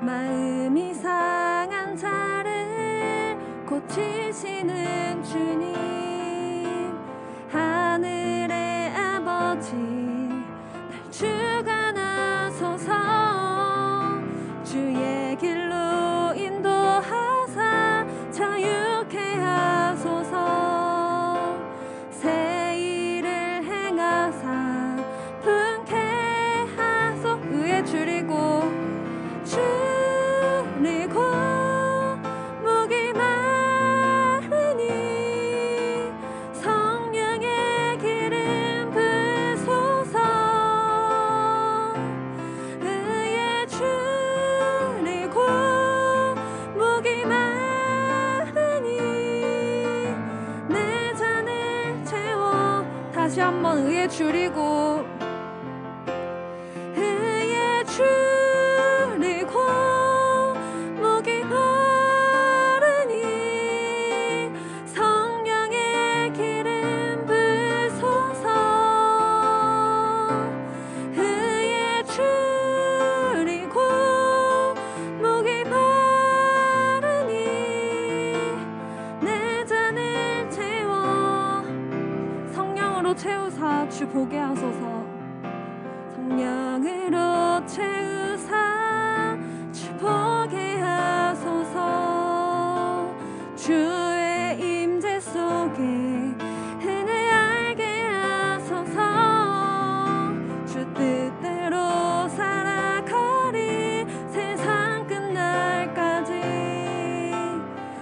마음이 상한 자를 고치시는 주님, 하늘의 아버지 날 주관하소서. 주의 길로 인도하사 자유케 하소서. 새 일을 행하사 분케 하소. 의에 줄이고 줄이고 목이 마르니 성령의 기름 부소서. 의에 줄이고 목이 마르니 내 잔을 채워. 다시 한번 의에 줄이고 의에 줄이고 목이 마르니 성령의 기름 부소서. 의에 줄이고 목이 마르니 내 잔을 채워. 성령으로 채우사 주 보게 하소서. 성령으로 채우사 주 보게 하소서. 주의 임재 속에 은혜 알게 하소서. 주 뜻대로 살아가리 세상 끝날까지.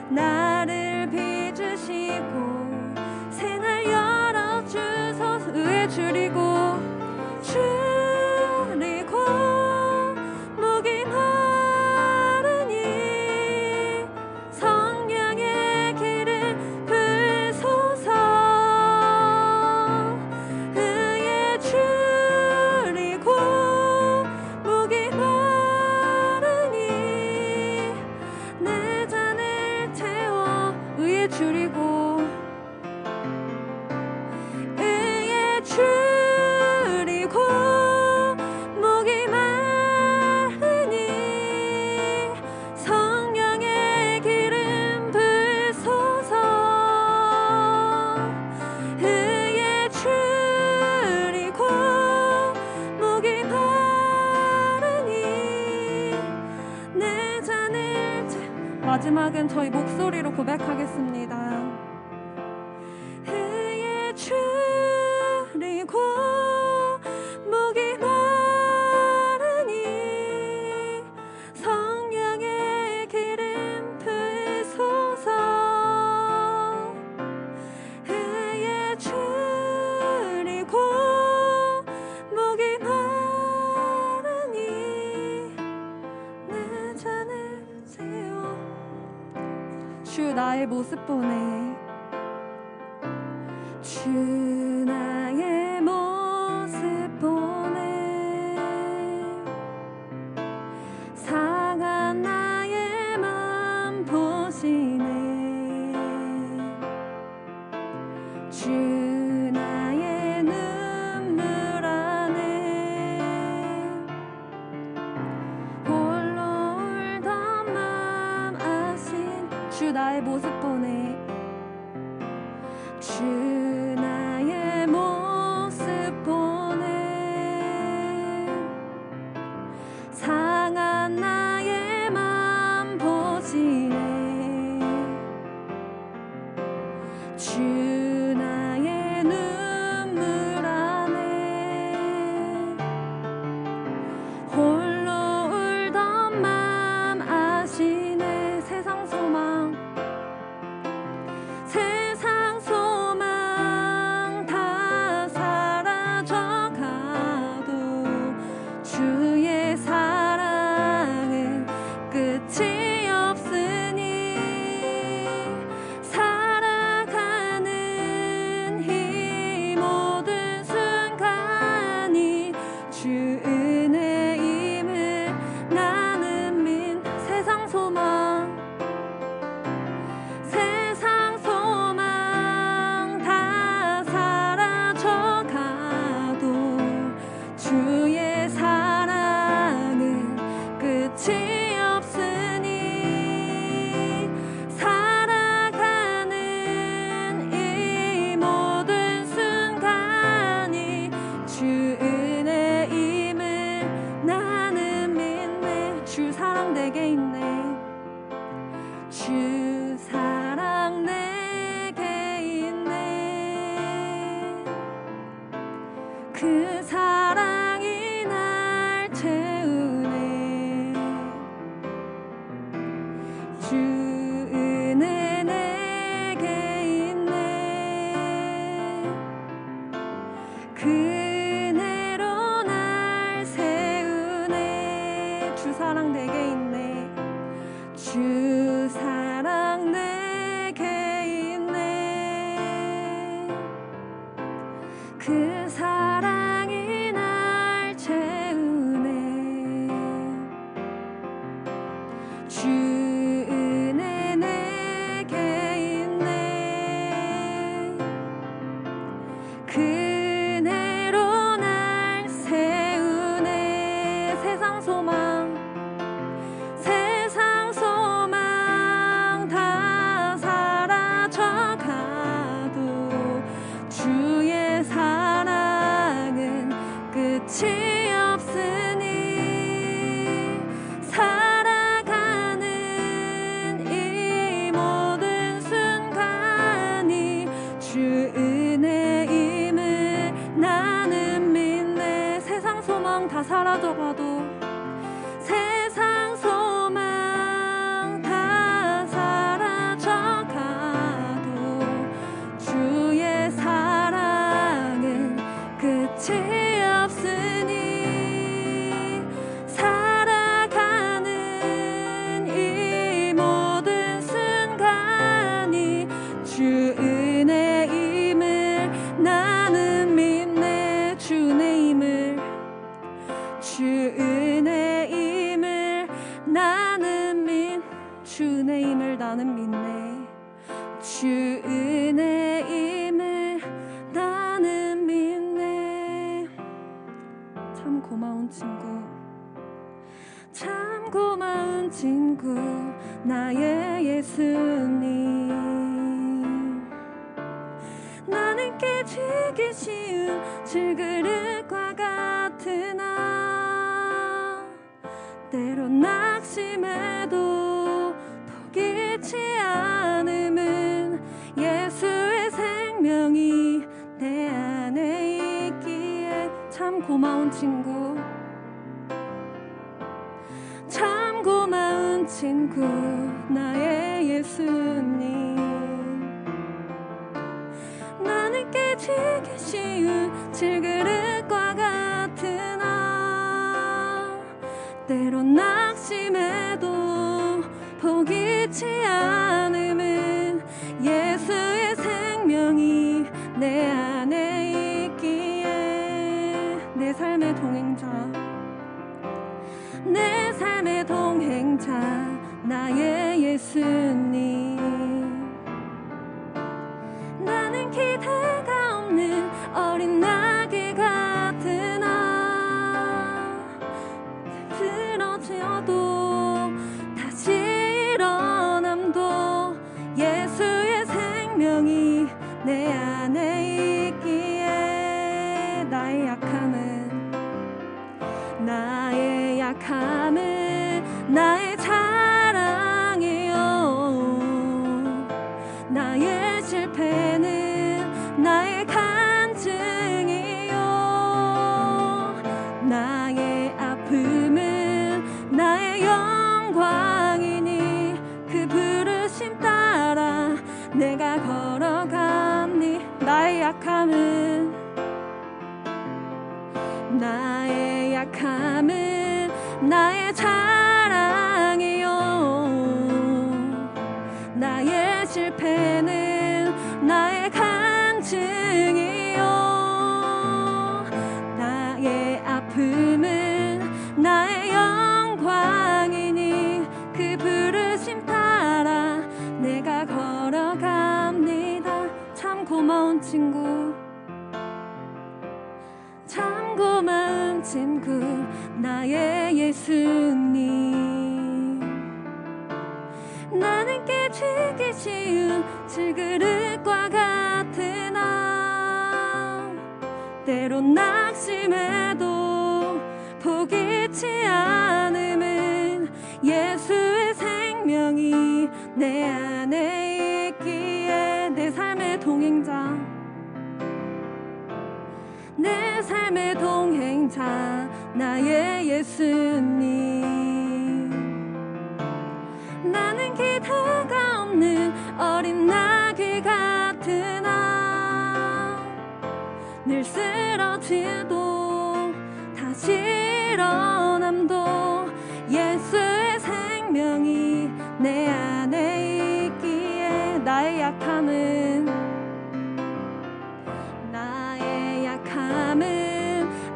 나를 빚으시고 새날 열어주소서. 의에 줄이고 줄이고 목이 마르니 성령의 기름 부소서. 의에 줄이고 목이 마르니 내 잔을 채워. 의에 줄이고 의에 줄이고 목이 마르니 성령의 기름 부소서. 의에 줄이고 목이 마르니 내 잔을 마지막은 저희 목소리로 고백하겠습니다. 의에 줄이고 목이 마르니 성령의 기름 부소서. 의에 줄이고 목이 마르니 내 잔을 채워. 주 나의 모습 보내. 주 나의 모습 보내. 상한 나의 맘 보시네. 주 나의 눈물 안에 홀로 울던 맘 아신. 주 나의 모습 보내. 주 나의 모습 보내. 상한 나의 맘 보시네. 주 나의 눈물 안에 홀로 울던 맘 아시네. 세상 소망 주 사랑 내게 있네. 주 사랑 내게 있네. 그 사랑이 날 채우네. 주 은혜 내게 있네. 그 은혜로 날 세우네. 주 사랑 내게 있네. 주 사랑 내게 있네. 그 사랑이 날 채우네. 주 은혜 내게 있네. 그 은혜로 날 세우네. 세상 소망 다 사라져가도 주의 사랑은 끝이 없으니 살아가는 이 모든 순간이 주 은혜임을 나는 믿네. 세상 소망 다 사라져가도 세상 소망 다 사라져가도 주의 사랑은 끝이 없으니 살아가는 이 모든 순간이 주 은혜임을 나는 믿네. 주 은혜임을 주 은혜임을 나는 주 은혜임을 나는 믿네. 주 은혜임을 나는 믿네. 참 고마운 친구, 참 고마운 친구, 나의 예수님. 나는 깨지기 쉬운 질그릇과 같으나 때론 낙심해도 포기치 않음은 예수의 생명이 내 안에 있기에. 참 고마운 친구, 참 고마운 친구, 나의 예수님. 나는 깨지기 쉬운 질그릇과 같으나 때론 낙심해도 포기치 않음은 예수의 생명이 내 안에 있기에. 내 삶의 동행자, 내 삶의 동행자, 나의 예수님. 나는 기대가 없는 어린 나귀 같으나 쓰러져도 다시 일어남도 예수의 생명이 내 안에 있기에. 나의 약함은 나의 자랑이요. 나의 실패는 나의 간증이요. 나의 아픔은 나의 영광이니 그 부르심 따라 내가 걸어갑니. 나의 약함은 나의 자랑이요. 나의 실패는 나의 간증이요. 나의 아픔은 나의 영광이니 그 부르심 따라 내가 걸어갑니다. 참 고마운 친구, 참 고마운 친구, 나의 예수님. 나는 깨지기 쉬운 질그릇과 같으나 때론 낙심해도 포기치 않음은 나의 예수님. 나는 기대가 없는 어린 나귀 같으나 늘 쓰러지도 다시 일어남도 예수의 생명이 내 안에 있기에 나의 약함은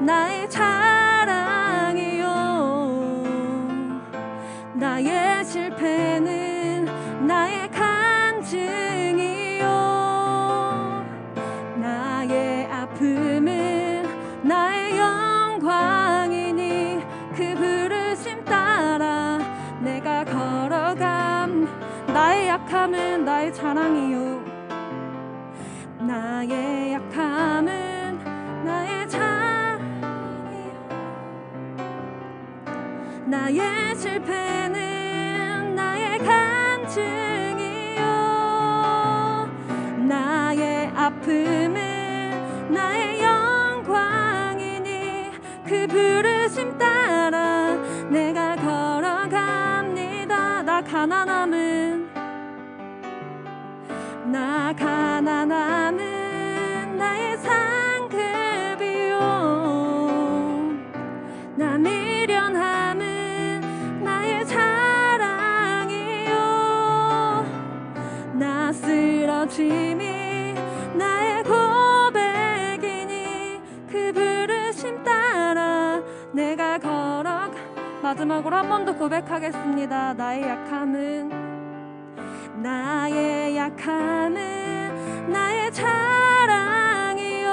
나의 자랑이요 나의 실패는 나의 간증이요 나의 아픔은 나의 영광이니 그 부르심 따라 내가 걸어감. 나의 약함은 나의 자랑이요 나의 약함은 나의 자랑이요 나의 실패는 나의 간증이요 나의 아픔은 나의 영광이니 그 부르심 따라 내가 걸어갑니다. 나 가난함은 나의 상급이요 나 미련함은 나의 자랑이요 나 쓰러짐이 나의 고백이니 그 부르심 따라 내가 걸어가. 마지막으로 한 번 더 고백하겠습니다. 나의 약함은 나의 자랑이요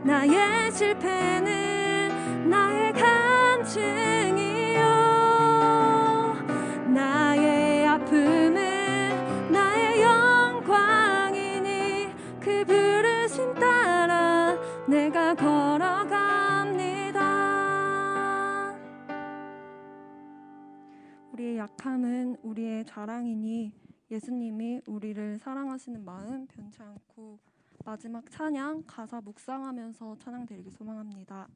나의 실패는 나의 간증이요 나의 아픔은 나의 영광이니 그 부르심 따라 내가 걸어갑니다. 우리의 약함은 우리의 자랑이니 예수님이 우리를 사랑하시는 마음 변치 않고. 마지막 찬양 가사 묵상하면서 찬양 드리기 소망합니다.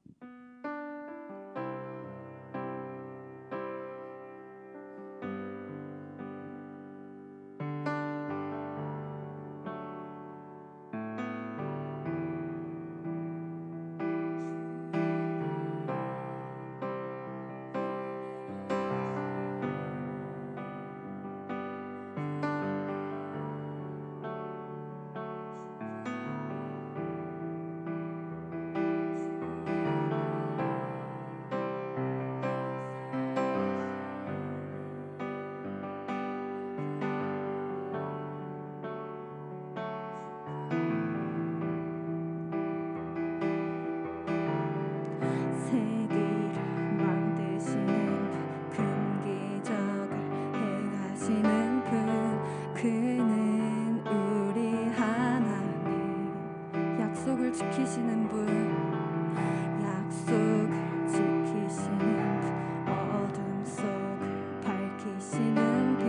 그는 우리 하나님 약속을 지키시는 분 약속을 지키시는 분 어둠 속을 밝히시는 분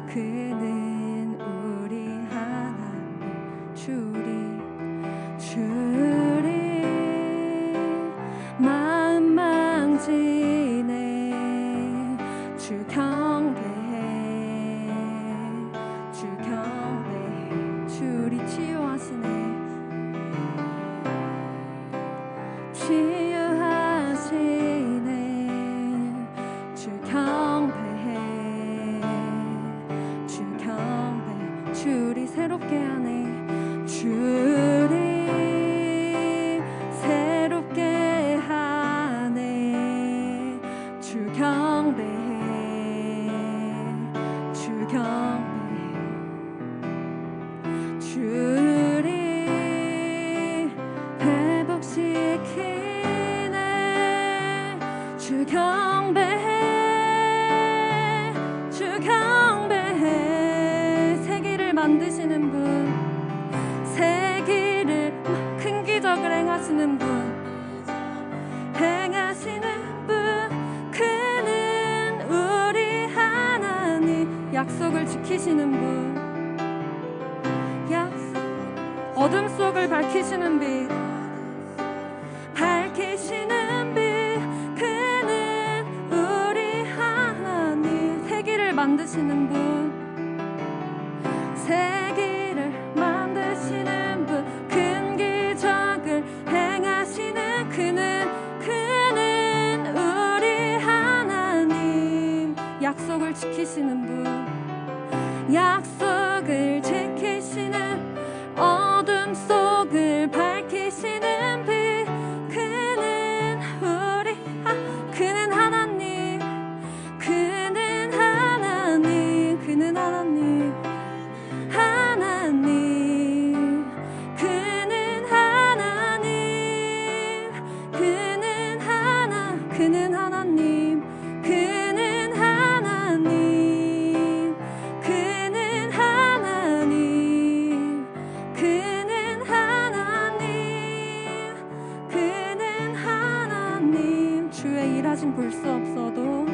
그는 우리 하나님 주리 마음 망치네 주 경배해 주리 치유하시네 주 경배해 주리 새롭게 하네 주리 새롭게 하네 주 경배해 주리 회복시키네 주 경배해 세기를 만드시는 분 세기를 큰 기적을 행하시는 분 그는 우리 하나님 약속을 지키시는 분 어둠 속을 밝히시는 빛 만드시는 분, 세계를 만드시는 분, 큰 기적을 행하시는 그는 우리 하나님. 약속을 지키시는 분, 약속을 지키시는, 어둠 속을 밝히시는 빛, 그는 하나님, 그는 하나님, 그는 하나님, 하나님, 그는 하나님, 그는 그는 하나님, 그는 하나님, 그는 하나님, 그는 하나님, 그는 하나님. 주의 일하심 볼 수 없어도,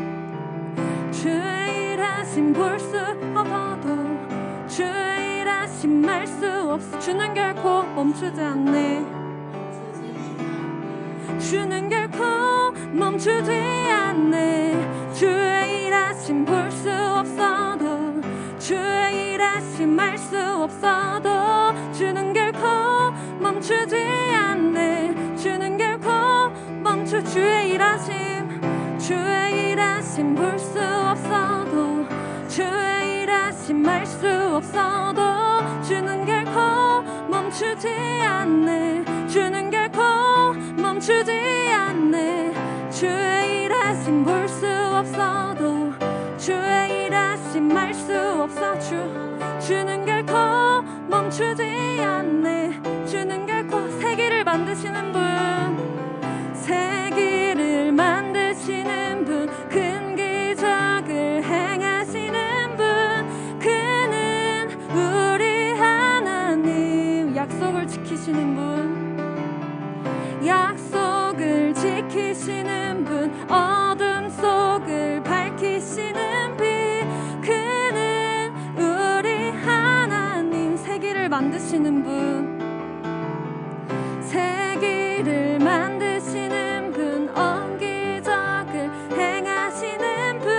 주의 일하심 볼 수 없어도, 주의 일하심 말 수 없어. 주는 결코 멈추지 않네. 주는 결코 멈추지 않네. 주의 일하심 볼 수 없어도, 주의 일하심 말 수 없어도, 주는 결코 멈추지 않네. 주는 결코 주의 일하심, 주의 일하심 볼 수 없어도, 주의 일하심 말 수 없어도, 주는 결코 멈추지 않네. 주는 결코 멈추지 않네. 주의 일하심 볼 수 없어도, 주의 일하심 말 수 없어. 주는 결코 멈추지 않네. 주는 결코 세계를 만드시는 분, 세계를 만드시는 분, 큰 기적을 행하시는 분, 그는 우리 하나님. 약속을 지키시는 분, 약속을 지키시는 분, 어둠 속을 밝히시는 빛, 그는 우리 하나님. 세계를 만드시는 분, 세계를 만드시는 분, 기적을 행하시는 분,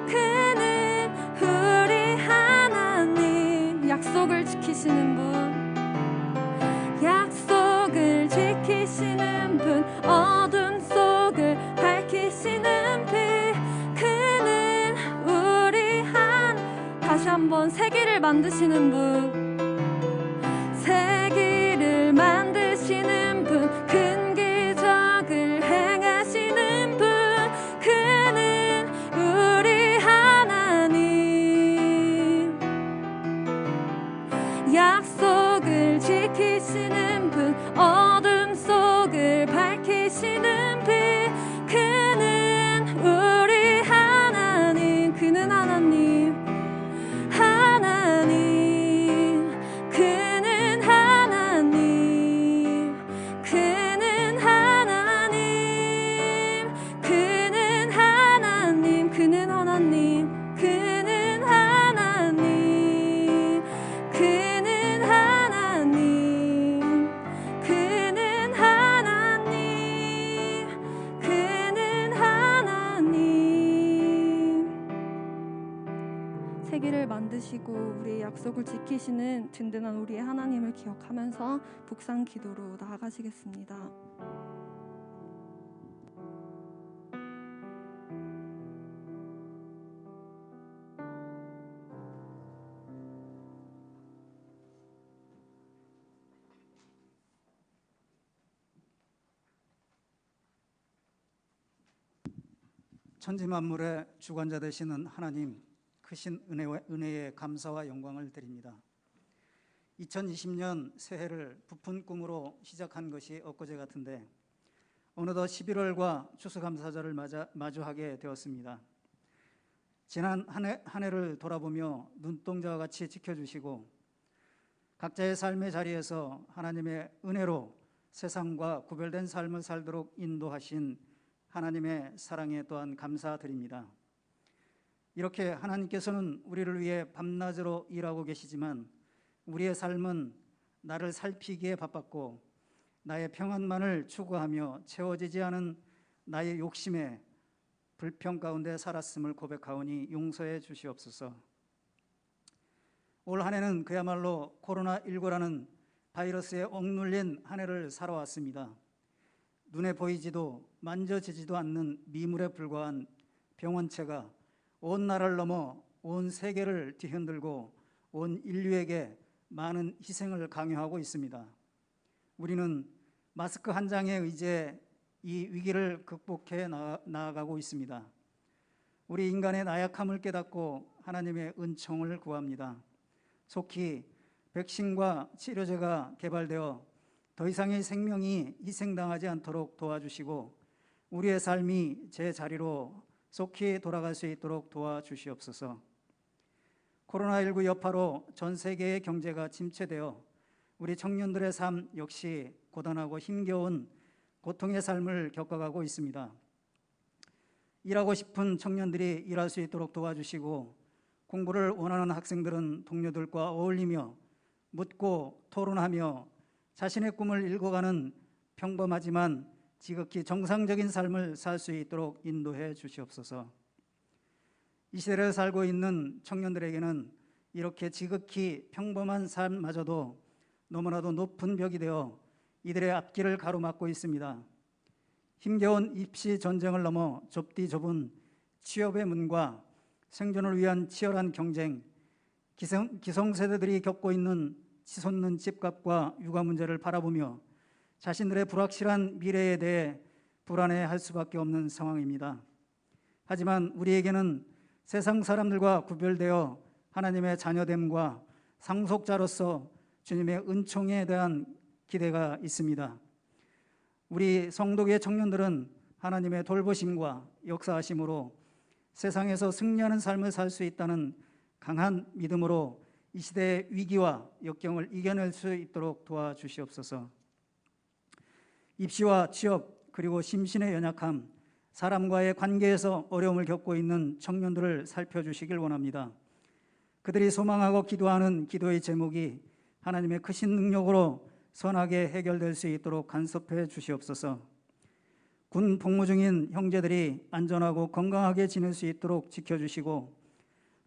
그는 우리 하나님. 약속을 지키시는 분, 약속을 지키시는 분, 어둠 속을 밝히시는 빛, 그는 우리 다시 한번 세계를 만드시는 분, 세계를 만드시는 분, 큰 기적을 행하시는 분, 그는 우리 하나님. 약속을 지키시는 분, 어둠 속을 밝히시는 빛, 그는 우리 하나님. 그는 하나님, 하나님, 그는 하나님, 그는 하나님, 그는 하나님, 그는 하나님, 그는 하나님, 그는 하나님, 그는 하나님, 그는 하나님. 세계를 만드시고 우리의 약속을 지키시는 든든한 우리의 하나님을 기억하면서 복상 기도로 나아가시겠습니다. 천지 만물의 주관자 되시는 하나님, 크신 은혜에 감사와 영광을 드립니다. 2020년 새해를 부푼 꿈으로 시작한 것이 엊그제 같은데 어느덧 11월과 추수감사절을 마주하게 되었습니다. 지난 한 해를 돌아보며 눈동자와 같이 지켜주시고 각자의 삶의 자리에서 하나님의 은혜로 세상과 구별된 삶을 살도록 인도하신 하나님의 사랑에 또한 감사드립니다. 이렇게 하나님께서는 우리를 위해 밤낮으로 일하고 계시지만 우리의 삶은 나를 살피기에 바빴고 나의 평안만을 추구하며 채워지지 않은 나의 욕심에 불평 가운데 살았음을 고백하오니 용서해 주시옵소서. 올 한 해는 그야말로 코로나19라는 바이러스에 억눌린 한 해를 살아왔습니다. 눈에 보이지도 만져지지도 않는 미물에 불과한 병원체가 온 나라를 넘어 온 세계를 뒤흔들고 온 인류에게 많은 희생을 강요하고 있습니다. 우리는 마스크 한 장에 의지해 이 위기를 극복해 나아가고 있습니다. 우리 인간의 나약함을 깨닫고 하나님의 은총을 구합니다. 속히 백신과 치료제가 개발되어 더 이상의 생명이 희생당하지 않도록 도와주시고 우리의 삶이 제자리로 속히 돌아갈 수 있도록 도와주시옵소서. 코로나19 여파로 전 세계의 경제가 침체되어 우리 청년들의 삶 역시 고단하고 힘겨운 고통의 삶을 겪어가고 있습니다. 일하고 싶은 청년들이 일할 수 있도록 도와주시고 공부를 원하는 학생들은 동료들과 어울리며 묻고 토론하며 자신의 꿈을 읽어가는 평범하지만 지극히 정상적인 삶을 살 수 있도록 인도해 주시옵소서. 이 시대를 살고 있는 청년들에게는 이렇게 지극히 평범한 삶마저도 너무나도 높은 벽이 되어 이들의 앞길을 가로막고 있습니다. 힘겨운 입시 전쟁을 넘어 좁디 좁은 취업의 문과 생존을 위한 치열한 경쟁, 기성세대들이 겪고 있는 치솟는 집값과 육아 문제를 바라보며 자신들의 불확실한 미래에 대해 불안해할 수밖에 없는 상황입니다. 하지만 우리에게는 세상 사람들과 구별되어 하나님의 자녀됨과 상속자로서 주님의 은총에 대한 기대가 있습니다. 우리 성도계 청년들은 하나님의 돌보심과 역사하심으로 세상에서 승리하는 삶을 살 수 있다는 강한 믿음으로 이 시대의 위기와 역경을 이겨낼 수 있도록 도와주시옵소서. 입시와 취업 그리고 심신의 연약함, 사람과의 관계에서 어려움을 겪고 있는 청년들을 살펴주시길 원합니다. 그들이 소망하고 기도하는 기도의 제목이 하나님의 크신 능력으로 선하게 해결될 수 있도록 간섭해 주시옵소서. 군 복무 중인 형제들이 안전하고 건강하게 지낼 수 있도록 지켜주시고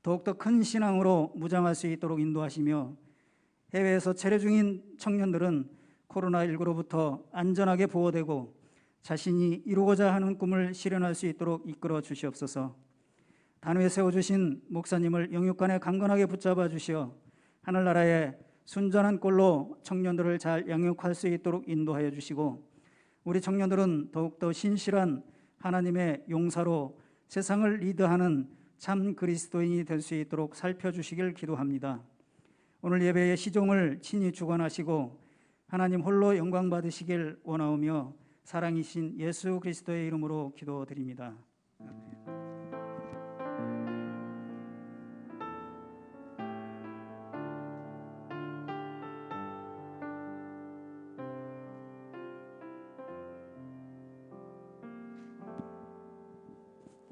더욱더 큰 신앙으로 무장할 수 있도록 인도하시며 해외에서 체류 중인 청년들은 코로나19로부터 안전하게 보호되고 자신이 이루고자 하는 꿈을 실현할 수 있도록 이끌어 주시옵소서. 단위에 세워주신 목사님을 영육간에 강건하게 붙잡아 주시어 하늘나라의 순전한 꼴로 청년들을 잘 양육할 수 있도록 인도하여 주시고 우리 청년들은 더욱더 신실한 하나님의 용사로 세상을 리드하는 참 그리스도인이 될 수 있도록 살펴주시길 기도합니다. 오늘 예배의 시종을 친히 주관하시고 하나님 홀로 영광 받으시길 원하오며 사랑이신 예수 그리스도의 이름으로 기도드립니다. 아멘.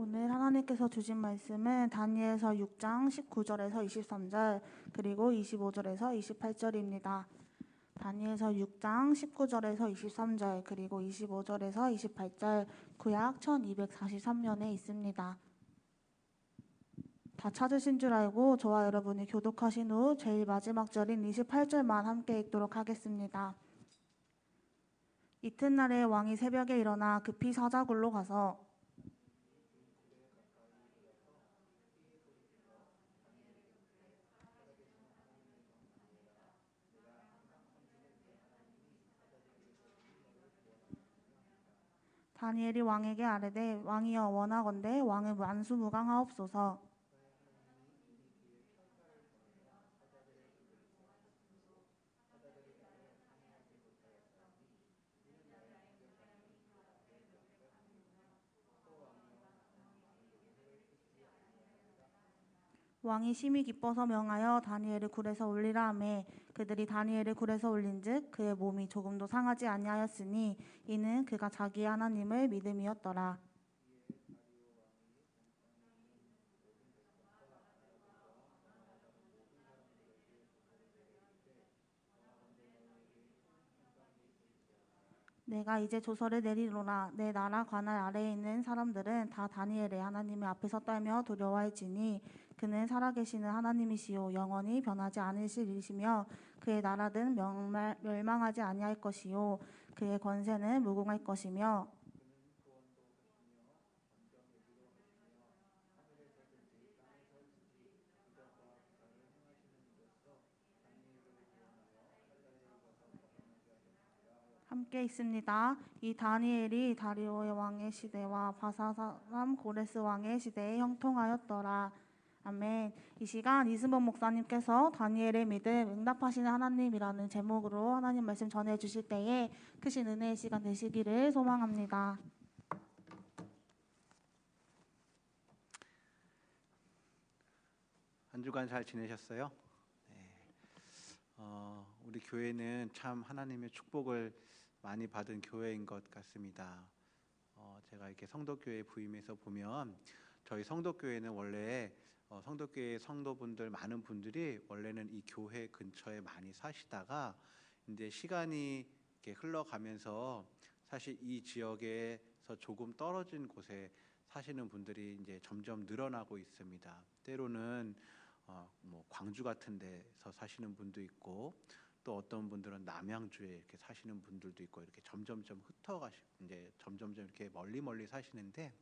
오늘 하나님께서 주신 말씀은 다니엘서 6장 19절에서 23절 그리고 25절에서 28절입니다. 다니엘서 6장 19절에서 23절 그리고 25절에서 28절 구약 1243년에 있습니다. 다 찾으신 줄 알고 저와 여러분이 교독하신 후 제일 마지막 절인 28절만 함께 읽도록 하겠습니다. 이튿날에 왕이 새벽에 일어나 급히 사자굴로 가서 다니엘이 왕에게 아뢰되 왕이여 원하건대 왕을 만수무강하옵소서. 왕이 심히 기뻐서 명하여 다니엘을 굴에서 올리라 하매 그들이 다니엘을 굴에서 올린즉 그의 몸이 조금도 상하지 아니하였으니 이는 그가 자기의 하나님을 믿음이었더라. 내가 이제 조서를 내리노라. 내 나라 관할 아래에 있는 사람들은 다 다니엘의 하나님의 앞에서 떨며 두려워할지니 그는 살아계시는 하나님이시요 영원히 변하지 않으실 이시며 그의 나라는 멸망하지 아니할 것이요 그의 권세는 무궁할 것이며 함께 있습니다. 이 다니엘이 다리오 왕의 시대와 바사 사람 고레스 왕의 시대에 형통하였더라. 아멘. 이 시간 이승범 목사님께서 다니엘의 믿음 응답하시는 하나님이라는 제목으로 하나님 말씀 전해 주실 때에 크신 은혜의 시간 되시기를 소망합니다. 한 주간 잘 지내셨어요? 네. 우리 교회는 참 하나님의 축복을 많이 받은 교회인 것 같습니다. 제가 이렇게 성도교회 부임해서 보면 저희 성도교회는 원래 성도교회 성도분들 많은 분들이 원래는 이 교회 근처에 많이 사시다가 이제 시간이 이렇게 흘러가면서 사실 이 지역에서 조금 떨어진 곳에 사시는 분들이 이제 점점 늘어나고 있습니다. 때로는 뭐 광주 같은 데서 사시는 분도 있고 또 어떤 분들은 남양주에 이렇게 사시는 분들도 있고 이렇게 점점점 흩어가시 이제 점점점 이렇게 멀리 사시는데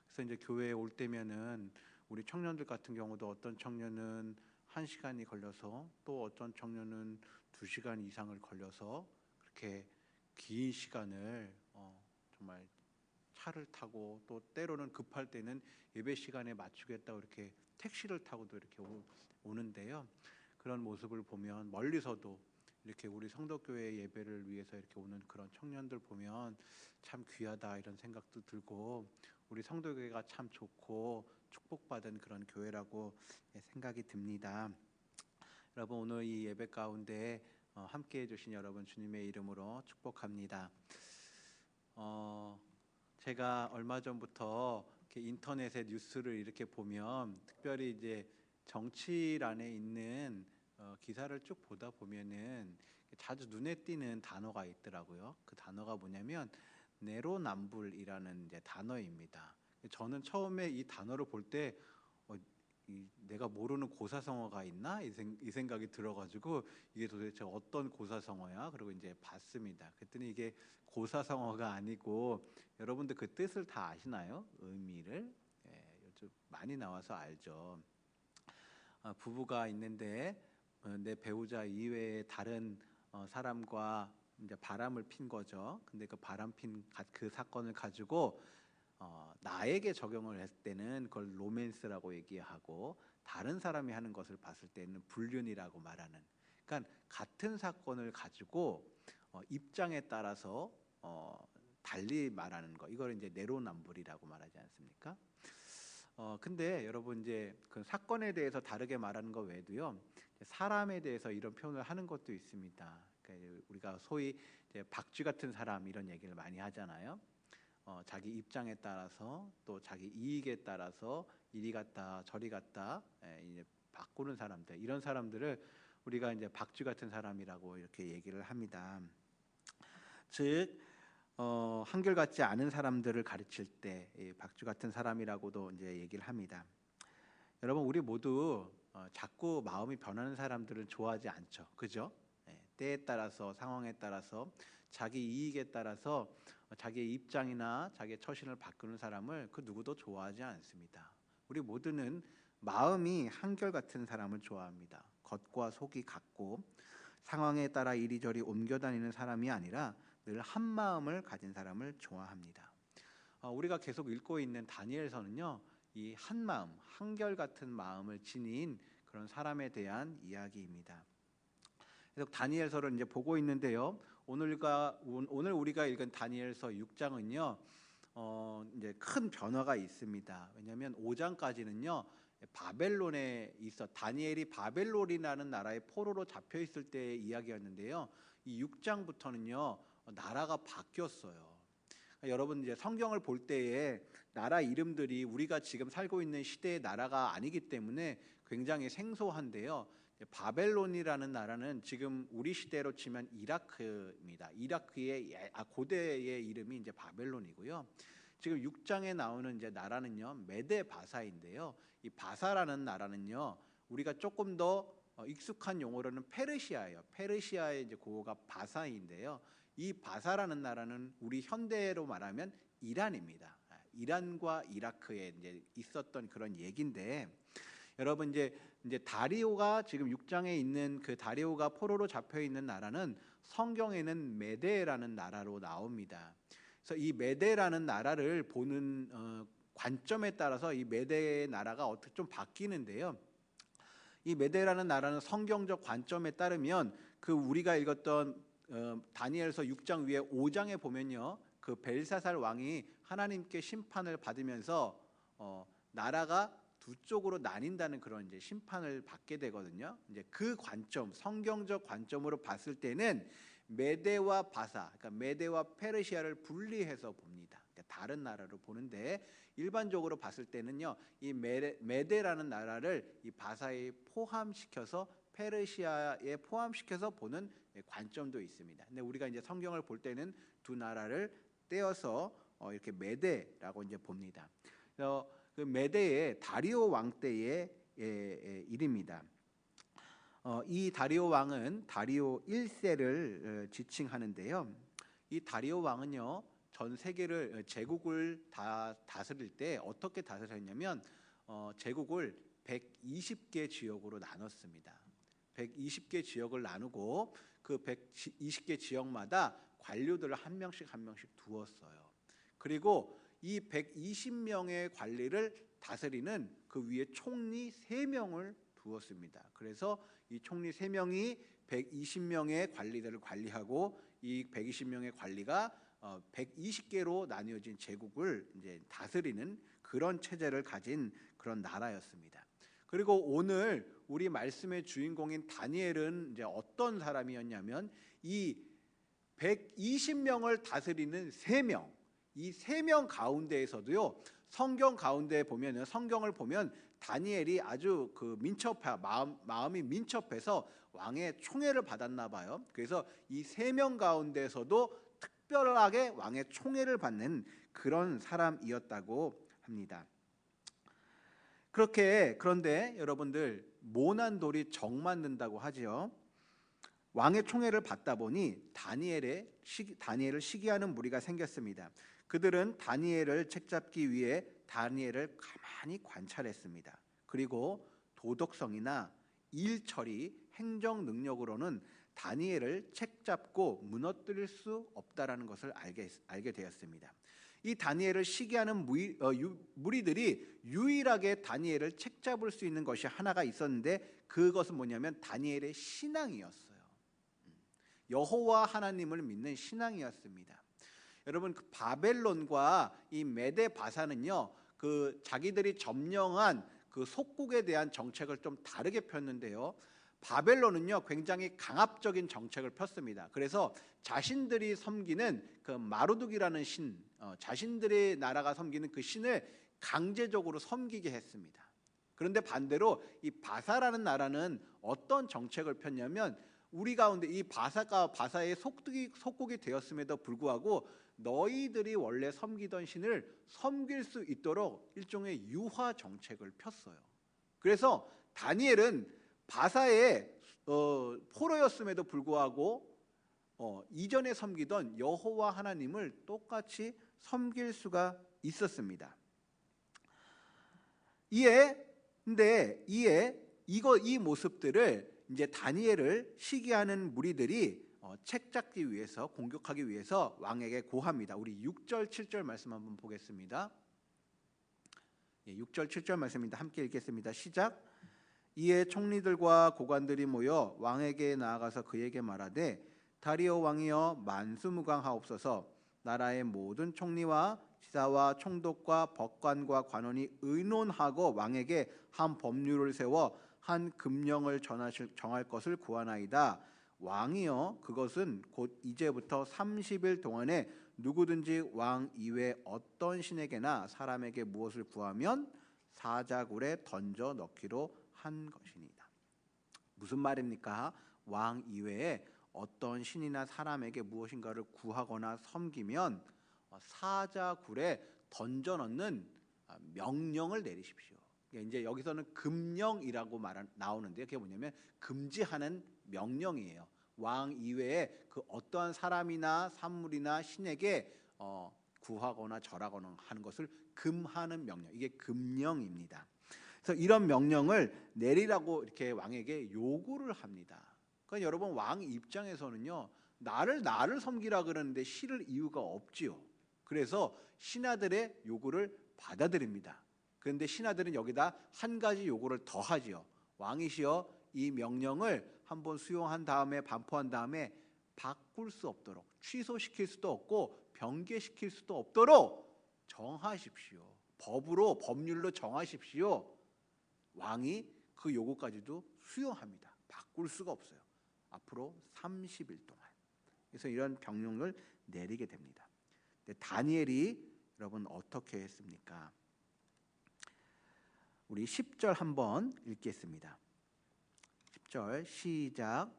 그래서 이제 교회에 올 때면은 우리 청년들 같은 경우도 어떤 청년은 1시간이 걸려서 또 어떤 청년은 2시간 이상을 걸려서 그렇게 긴 시간을 정말 차를 타고 또 때로는 급할 때는 예배 시간에 맞추겠다고 이렇게 택시를 타고도 이렇게 오는데요. 그런 모습을 보면 멀리서도 이렇게 우리 성도교회 예배를 위해서 이렇게 오는 그런 청년들 보면 참 귀하다 이런 생각도 들고 우리 성도교회가 참 좋고 축복받은 그런 교회라고 생각이 듭니다. 여러분 오늘 이 예배 가운데 함께해 주신 여러분 주님의 이름으로 축복합니다. 제가 얼마 전부터 이렇게 인터넷에 뉴스를 이렇게 보면 특별히 이제 정치란에 있는 기사를 쭉 보다 보면은 자주 눈에 띄는 단어가 있더라고요. 그 단어가 뭐냐면 내로남불이라는 이제 단어입니다. 저는 처음에 이 단어를 볼 때 내가 모르는 고사성어가 있나 이 생각이 들어가지고 이게 도대체 어떤 고사성어야? 그리고 이제 봤습니다. 그랬더니 이게 고사성어가 아니고 여러분들 그 뜻을 다 아시나요? 의미를 요즘 많이 나와서 알죠. 부부가 있는데 내 배우자 이외에 다른 사람과 이제 바람을 핀 거죠. 근데 그 바람 핀 그 사건을 가지고 나에게 적용을 했을 때는 그걸 로맨스라고 얘기하고 다른 사람이 하는 것을 봤을 때는 불륜이라고 말하는. 그러니까 같은 사건을 가지고 입장에 따라서 달리 말하는 거. 이걸 이제 내로남불이라고 말하지 않습니까? 근데 여러분 이제 그 사건에 대해서 다르게 말하는 것 외에도요. 사람에 대해서 이런 표현을 하는 것도 있습니다. 그러니까 우리가 소위 이제 박쥐 같은 사람 이런 얘기를 많이 하잖아요. 자기 입장에 따라서 또 자기 이익에 따라서 이리 갔다 저리 갔다 이제 바꾸는 사람들 이런 사람들을 우리가 이제 박쥐 같은 사람이라고 이렇게 얘기를 합니다. 즉 한결같지 않은 사람들을 가르칠 때 박쥐 같은 사람이라고도 이제 얘기를 합니다. 여러분 우리 모두 자꾸 마음이 변하는 사람들은 좋아하지 않죠, 그죠? 때에 따라서 상황에 따라서 자기 이익에 따라서 자기의 입장이나 자기의 처신을 바꾸는 사람을 그 누구도 좋아하지 않습니다. 우리 모두는 마음이 한결같은 사람을 좋아합니다. 겉과 속이 같고 상황에 따라 이리저리 옮겨다니는 사람이 아니라 늘 한 마음을 가진 사람을 좋아합니다. 우리가 계속 읽고 있는 다니엘서는요, 이 한 마음, 한결같은 마음을 지닌 그런 사람에 대한 이야기입니다. 그래서 다니엘서를 이제 보고 있는데요. 오늘 우리가 읽은 다니엘서 6장은요, 이제 큰 변화가 있습니다. 왜냐하면 5장까지는요, 바벨론에 다니엘이 바벨론이라는 나라의 포로로 잡혀 있을 때의 이야기였는데요. 이 6장부터는요, 나라가 바뀌었어요. 여러분 이제 성경을 볼 때에 나라 이름들이 우리가 지금 살고 있는 시대의 나라가 아니기 때문에 굉장히 생소한데요. 바벨론이라는 나라는 지금 우리 시대로 치면 이라크입니다. 이라크의 고대의 이름이 이제 바벨론이고요. 지금 6장에 나오는 이제 나라는요 메데 바사인데요. 이 바사라는 나라는요 우리가 조금 더 익숙한 용어로는 페르시아예요. 페르시아의 이제 고어가 바사인데요. 이 바사라는 나라는 우리 현대로 말하면 이란입니다. 이란과 이라크에 이제 있었던 그런 얘긴데, 여러분 이제 다리오가 지금 6장에 있는 그 다리오가 포로로 잡혀 있는 나라는 성경에는 메데라는 나라로 나옵니다. 그래서 이 메데라는 나라를 보는 관점에 따라서 이 메데의 나라가 어떻게 좀 바뀌는데요. 이 메데라는 나라는 성경적 관점에 따르면 그 우리가 읽었던 다니엘서 6장 위에 5장에 보면요, 그 벨사살 왕이 하나님께 심판을 받으면서 나라가 두 쪽으로 나뉜다는 그런 이제 심판을 받게 되거든요. 이제 그 관점, 성경적 관점으로 봤을 때는 메데와 바사, 그러니까 메데와 페르시아를 분리해서 봅니다. 그러니까 다른 나라로 보는데, 일반적으로 봤을 때는요, 이 메데라는 나라를 이 바사에 포함시켜서 페르시아에 포함시켜서 보는 관점도 있습니다. 근데 우리가 이제 성경을 볼 때는 두 나라를 떼어서 이렇게 메데라고 이제 봅니다. 그래서 그 메데의 다리오 왕 때의 일입니다. 이 다리오 왕은 다리오 1세를 지칭하는데요. 이 다리오 왕은요 전 세계를 제국을 다스릴 때 어떻게 다스렸냐면 제국을 120개 지역으로 나눴습니다. 120개 지역을 나누고 그 120개 지역마다 관료들을 한 명씩 두었어요. 그리고 이 120명의 관리를 다스리는 그 위에 총리 3명을 두었습니다. 그래서 이 총리 3명이 120명의 관리들을 관리하고, 이 120명의 관리가 120개로 나뉘어진 제국을 이제 다스리는 그런 체제를 가진 그런 나라였습니다. 그리고 오늘 우리 말씀의 주인공인 다니엘은 이제 어떤 사람이었냐면, 이 120명을 다스리는 3명, 이 3명 가운데에서도요, 성경 가운데 보면은, 성경을 보면 다니엘이 아주 그 마음이 민첩해서 왕의 총애를 받았나 봐요. 그래서 이 3명 가운데서도 특별하게 왕의 총애를 받는 그런 사람이었다고 합니다. 그런데 여러분들, 모난 돌이 정 만든다고 하지요. 왕의 총애를 받다 보니 다니엘을 시기하는 무리가 생겼습니다. 그들은 다니엘을 책잡기 위해 다니엘을 가만히 관찰했습니다. 그리고 도덕성이나 일처리, 행정 능력으로는 다니엘을 책잡고 무너뜨릴 수 없다라는 것을 알게 되었습니다. 이 다니엘을 시기하는 무리들이 유일하게 다니엘을 책잡을 수 있는 것이 하나가 있었는데, 그것은 뭐냐면 다니엘의 신앙이었어요. 여호와 하나님을 믿는 신앙이었습니다. 여러분, 그 바벨론과 이 메데 바사는요, 그 자기들이 점령한 그 속국에 대한 정책을 좀 다르게 폈는데요. 바벨론은요 굉장히 강압적인 정책을 폈습니다. 그래서 자신들이 섬기는 그 마르둑이라는 신, 자신들의 나라가 섬기는 그 신을 강제적으로 섬기게 했습니다. 그런데 반대로 이 바사라는 나라는 어떤 정책을 폈냐면, 우리 가운데 이 바사의 속국이 되었음에도 불구하고 너희들이 원래 섬기던 신을 섬길 수 있도록 일종의 유화 정책을 폈어요. 그래서 다니엘은 바사의 포로였음에도 불구하고 이전에 섬기던 여호와 하나님을 똑같이 섬길 수가 있었습니다. 이 모습들을 이제 다니엘을 시기하는 무리들이 책잡기 위해서, 공격하기 위해서 왕에게 고합니다. 우리 6절 7절 말씀 한번 보겠습니다. 6절 7절 말씀입니다. 함께 읽겠습니다. 시작. 이에 총리들과 고관들이 모여 왕에게 나아가서 그에게 말하되, 다리오 왕이여 만수무강하옵소서. 나라의 모든 총리와 지사와 총독과 법관과 관원이 의논하고 왕에게 한 법률을 세워 한 금령을 정할 것을 구하나이다. 왕이여, 그것은 곧 이제부터 30일 동안에 누구든지 왕 이외 어떤 신에게나 사람에게 무엇을 구하면 사자굴에 던져 넣기로 한 것이니이다. 무슨 말입니까? 왕 이외에 어떤 신이나 사람에게 무엇인가를 구하거나 섬기면 사자굴에 던져 넣는 명령을 내리십시오. 이제 여기서는 금령이라고 나오는데요. 그게 뭐냐면 금지하는 명령이에요. 왕 이외에 그 어떠한 사람이나 산물이나 신에게 구하거나 절하거나 하는 것을 금하는 명령. 이게 금령입니다. 그래서 이런 명령을 내리라고 이렇게 왕에게 요구를 합니다. 그러니까 여러분 왕 입장에서는요, 나를 섬기라 그러는데 싫을 이유가 없지요. 그래서 신하들의 요구를 받아들입니다. 그런데 신하들은 여기다 한 가지 요구를 더 하지요. 왕이시여, 이 명령을 한번 수용한 다음에 반포한 다음에 바꿀 수 없도록, 취소시킬 수도 없고 변개시킬 수도 없도록 정하십시오. 법으로, 법률로 정하십시오. 왕이 그 요구까지도 수용합니다. 바꿀 수가 없어요. 앞으로 30일 동안. 그래서 이런 명령을 내리게 됩니다. 근데 다니엘이 여러분 어떻게 했습니까? 우리 10절 한번 읽겠습니다. 10절 시작.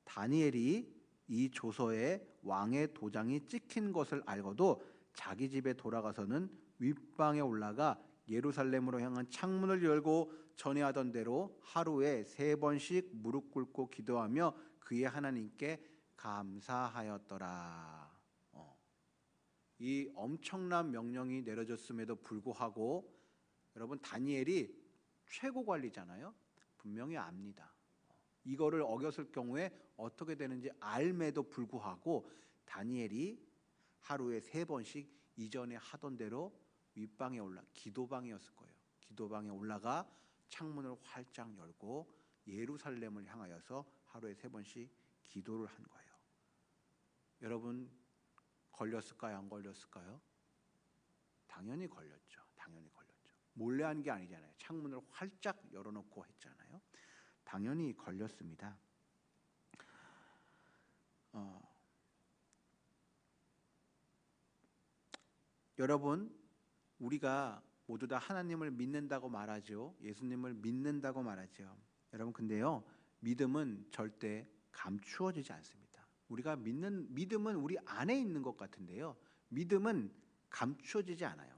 다니엘이 이 조서에 왕의 도장이 찍힌 것을 알고도 자기 집에 돌아가서는 윗방에 올라가 예루살렘으로 향한 창문을 열고 전에 하던 대로 하루에 3번씩 무릎 꿇고 기도하며 그의 하나님께 감사하였더라. 이 엄청난 명령이 내려졌음에도 불구하고 여러분 다니엘이 최고 관리잖아요. 분명히 압니다. 이거를 어겼을 경우에 어떻게 되는지 알매도 불구하고 다니엘이 하루에 3번씩 이전에 하던 대로 윗방에 기도방이었을 거예요. 기도방에 올라가 창문을 활짝 열고 예루살렘을 향하여서 하루에 3번씩 기도를 한 거예요. 여러분 걸렸을까요? 안 걸렸을까요? 당연히 걸렸죠. 당연히 걸렸죠. 몰래 한 게 아니잖아요. 창문을 활짝 열어놓고 했잖아요. 당연히 걸렸습니다. 여러분 우리가 모두 다 하나님을 믿는다고 말하죠. 예수님을 믿는다고 말하죠. 여러분 근데요, 믿음은 절대 감추어지지 않습니다. 우리가 믿는 믿음은 우리 안에 있는 것 같은데요, 믿음은 감추어지지 않아요.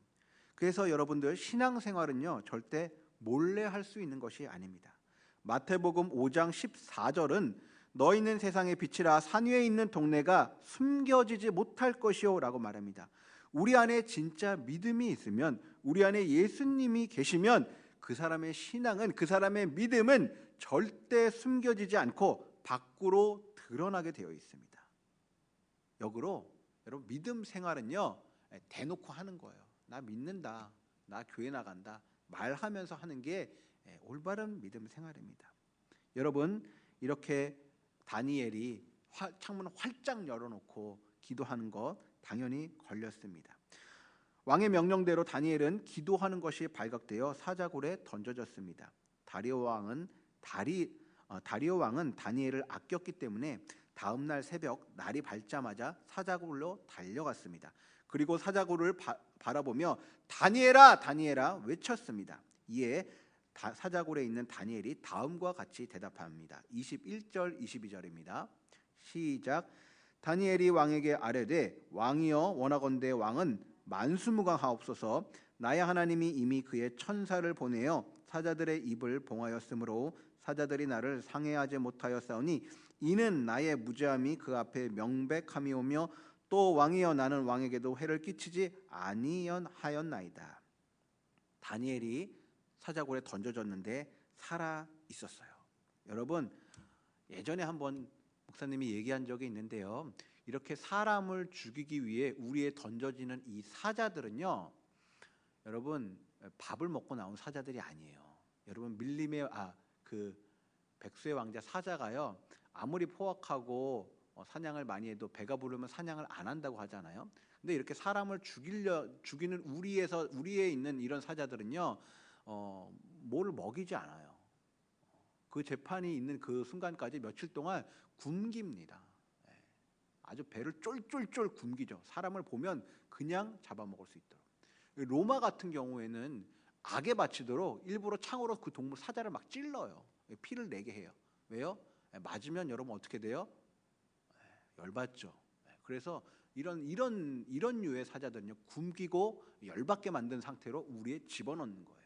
그래서 여러분들 신앙생활은요 절대 몰래 할 수 있는 것이 아닙니다. 마태복음 5장 14절은 너희는 세상의 빛이라 산 위에 있는 동네가 숨겨지지 못할 것이요 라고 말합니다. 우리 안에 진짜 믿음이 있으면, 우리 안에 예수님이 계시면 그 사람의 신앙은, 그 사람의 믿음은 절대 숨겨지지 않고 밖으로 드러나게 되어 있습니다. 역으로 여러분 믿음 생활은요 대놓고 하는 거예요. 나 믿는다, 나 교회 나간다 말하면서 하는 게 올바른 믿음 생활입니다. 여러분 이렇게 다니엘이 창문을 활짝 열어놓고 기도하는 것 당연히 걸렸습니다. 왕의 명령대로 다니엘은 기도하는 것이 발각되어 사자굴에 던져졌습니다. 다리오 왕은 다니엘을 아꼈기 때문에 다음 날 새벽 날이 밝자마자 사자굴로 달려갔습니다. 그리고 사자굴을 바라보며 다니엘아 다니엘아 외쳤습니다. 이에 사자굴에 있는 다니엘이 다음과 같이 대답합니다. 21절 22절입니다. 시작. 다니엘이 왕에게 아뢰되 왕이여 원하건대 왕은 만수무강하옵소서. 나의 하나님이 이미 그의 천사를 보내어 사자들의 입을 봉하였으므로 사자들이 나를 상해하지 못하였사오니 이는 나의 무죄함이 그 앞에 명백함이오며 또 왕이여 나는 왕에게도 해를 끼치지 아니하였나이다. 다니엘이 사자굴에 던져졌는데 살아 있었어요. 여러분 예전에 한번 목사님이 얘기한 적이 있는데요, 이렇게 사람을 죽이기 위해 우리에 던져지는 이 사자들은요 여러분 밥을 먹고 나온 사자들이 아니에요. 여러분 그 백수의 왕자 사자가요 아무리 포악하고 사냥을 많이 해도 배가 부르면 사냥을 안 한다고 하잖아요. 근데 이렇게 사람을 죽이는 우리에 있는 이런 사자들은요 뭐를 먹이지 않아요. 그 재판이 있는 그 순간까지 며칠 동안 굶깁니다. 아주 배를 쫄쫄쫄 굶기죠. 사람을 보면 그냥 잡아먹을 수 있도록. 로마 같은 경우에는 악에 바치도록 일부러 창으로 그 동물 사자를 막 찔러요. 피를 내게 해요. 왜요? 맞으면 여러분 어떻게 돼요? 열받죠. 그래서 이런 류의 사자들은요, 굶기고 열받게 만든 상태로 우리에 집어넣는 거예요.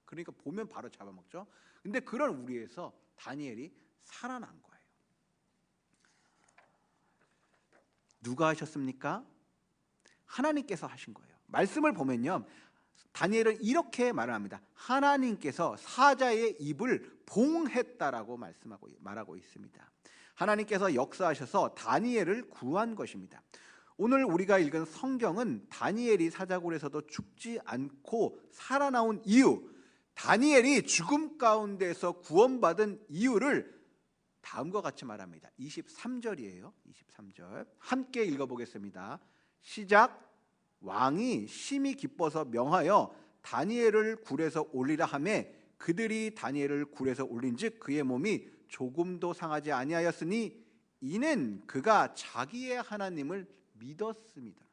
그러니까 보면 바로 잡아먹죠. 근데 그런 우리에서 다니엘이 살아난 거예요. 누가 하셨습니까? 하나님께서 하신 거예요. 말씀을 보면요, 다니엘은 이렇게 말을 합니다. 하나님께서 사자의 입을 봉했다라고 말하고 있습니다. 하나님께서 역사하셔서 다니엘을 구한 것입니다. 오늘 우리가 읽은 성경은 다니엘이 사자굴에서도 죽지 않고 살아나온 이유, 다니엘이 죽음 가운데서 구원받은 이유를 다음과 같이 말합니다. 23절이에요. 23절 함께 읽어보겠습니다. 시작. 왕이 심히 기뻐서 명하여 다니엘을 굴에서 올리라 하매 그들이 다니엘을 굴에서 올린즉 그의 몸이 조금도 상하지 아니하였으니 이는 그가 자기의 하나님을 믿었습니다.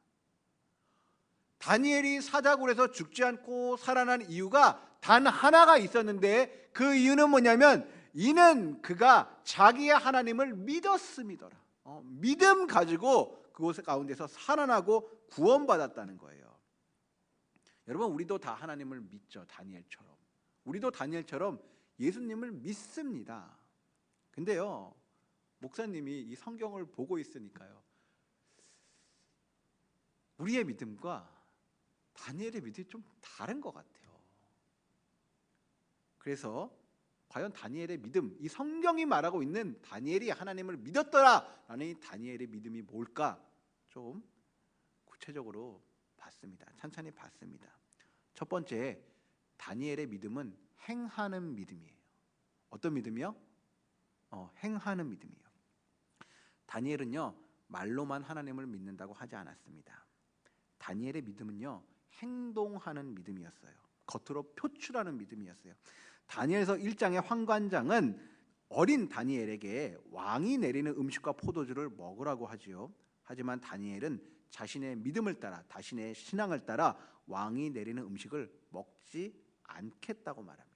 다니엘이 사자굴에서 죽지 않고 살아난 이유가 단 하나가 있었는데 그 이유는 뭐냐면 이는 그가 자기의 하나님을 믿었습니다. 믿음 가지고 그곳 가운데서 살아나고 구원받았다는 거예요. 여러분, 우리도 다 하나님을 믿죠. 다니엘처럼. 우리도 다니엘처럼 예수님을 믿습니다. 근데요, 목사님이 이 성경을 보고 있으니까요, 우리의 믿음과 다니엘의 믿음이 좀 다른 것 같아요. 그래서 과연 다니엘의 믿음, 이 성경이 말하고 있는 다니엘이 하나님을 믿었더라라는 이 다니엘의 믿음이 뭘까 좀 구체적으로 봤습니다. 찬찬히 봤습니다. 첫 번째, 다니엘의 믿음은 행하는 믿음이에요. 어떤 믿음이요? 행하는 믿음이에요. 다니엘은요, 말로만 하나님을 믿는다고 하지 않았습니다. 다니엘의 믿음은요, 행동하는 믿음이었어요. 겉으로 표출하는 믿음이었어요. 다니엘서 1장의 환관장은 어린 다니엘에게 왕이 내리는 음식과 포도주를 먹으라고 하지요. 하지만 다니엘은 자신의 믿음을 따라, 자신의 신앙을 따라 왕이 내리는 음식을 먹지 않겠다고 말합니다.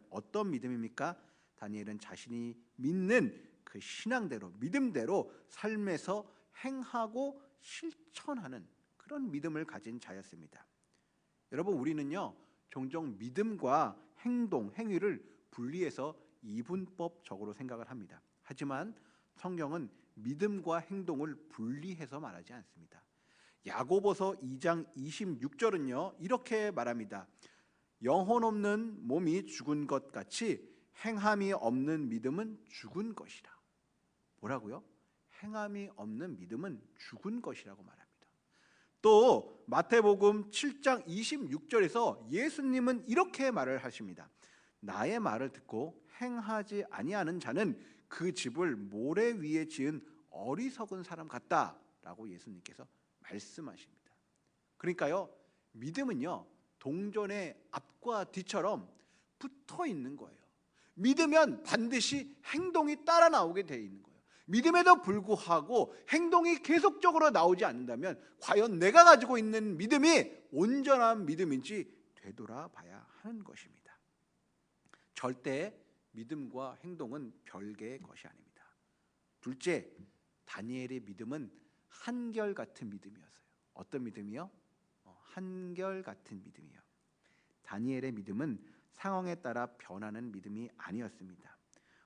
어떤 믿음입니까? 다니엘은 자신이 믿는 그 신앙대로, 믿음대로 삶에서 행하고 실천하는 그런 믿음을 가진 자였습니다. 여러분, 우리는요, 종종 믿음과 행동, 행위를 분리해서 이분법적으로 생각을 합니다. 하지만 성경은 믿음과 행동을 분리해서 말하지 않습니다. 야고보서 2장 26절은요, 이렇게 말합니다. 영혼 없는 몸이 죽은 것 같이 행함이 없는 믿음은 죽은 것이라. 뭐라고요? 행함이 없는 믿음은 죽은 것이라고 말합니다. 또 마태복음 7장 26절에서 예수님은 이렇게 말을 하십니다. 나의 말을 듣고 행하지 아니하는 자는 그 집을 모래 위에 지은 어리석은 사람 같다라고 예수님께서 말씀하십니다. 그러니까요, 믿음은요, 동전의 앞과 뒤처럼 붙어 있는 거예요. 믿으면 반드시 행동이 따라 나오게 돼 있는 거예요. 믿음에도 불구하고 행동이 계속적으로 나오지 않는다면 과연 내가 가지고 있는 믿음이 온전한 믿음인지 되돌아봐야 하는 것입니다. 절대 믿음과 행동은 별개의 것이 아닙니다. 둘째, 다니엘의 믿음은 한결같은 믿음이었어요. 어떤 믿음이요? 한결같은 믿음이요. 다니엘의 믿음은 상황에 따라 변하는 믿음이 아니었습니다.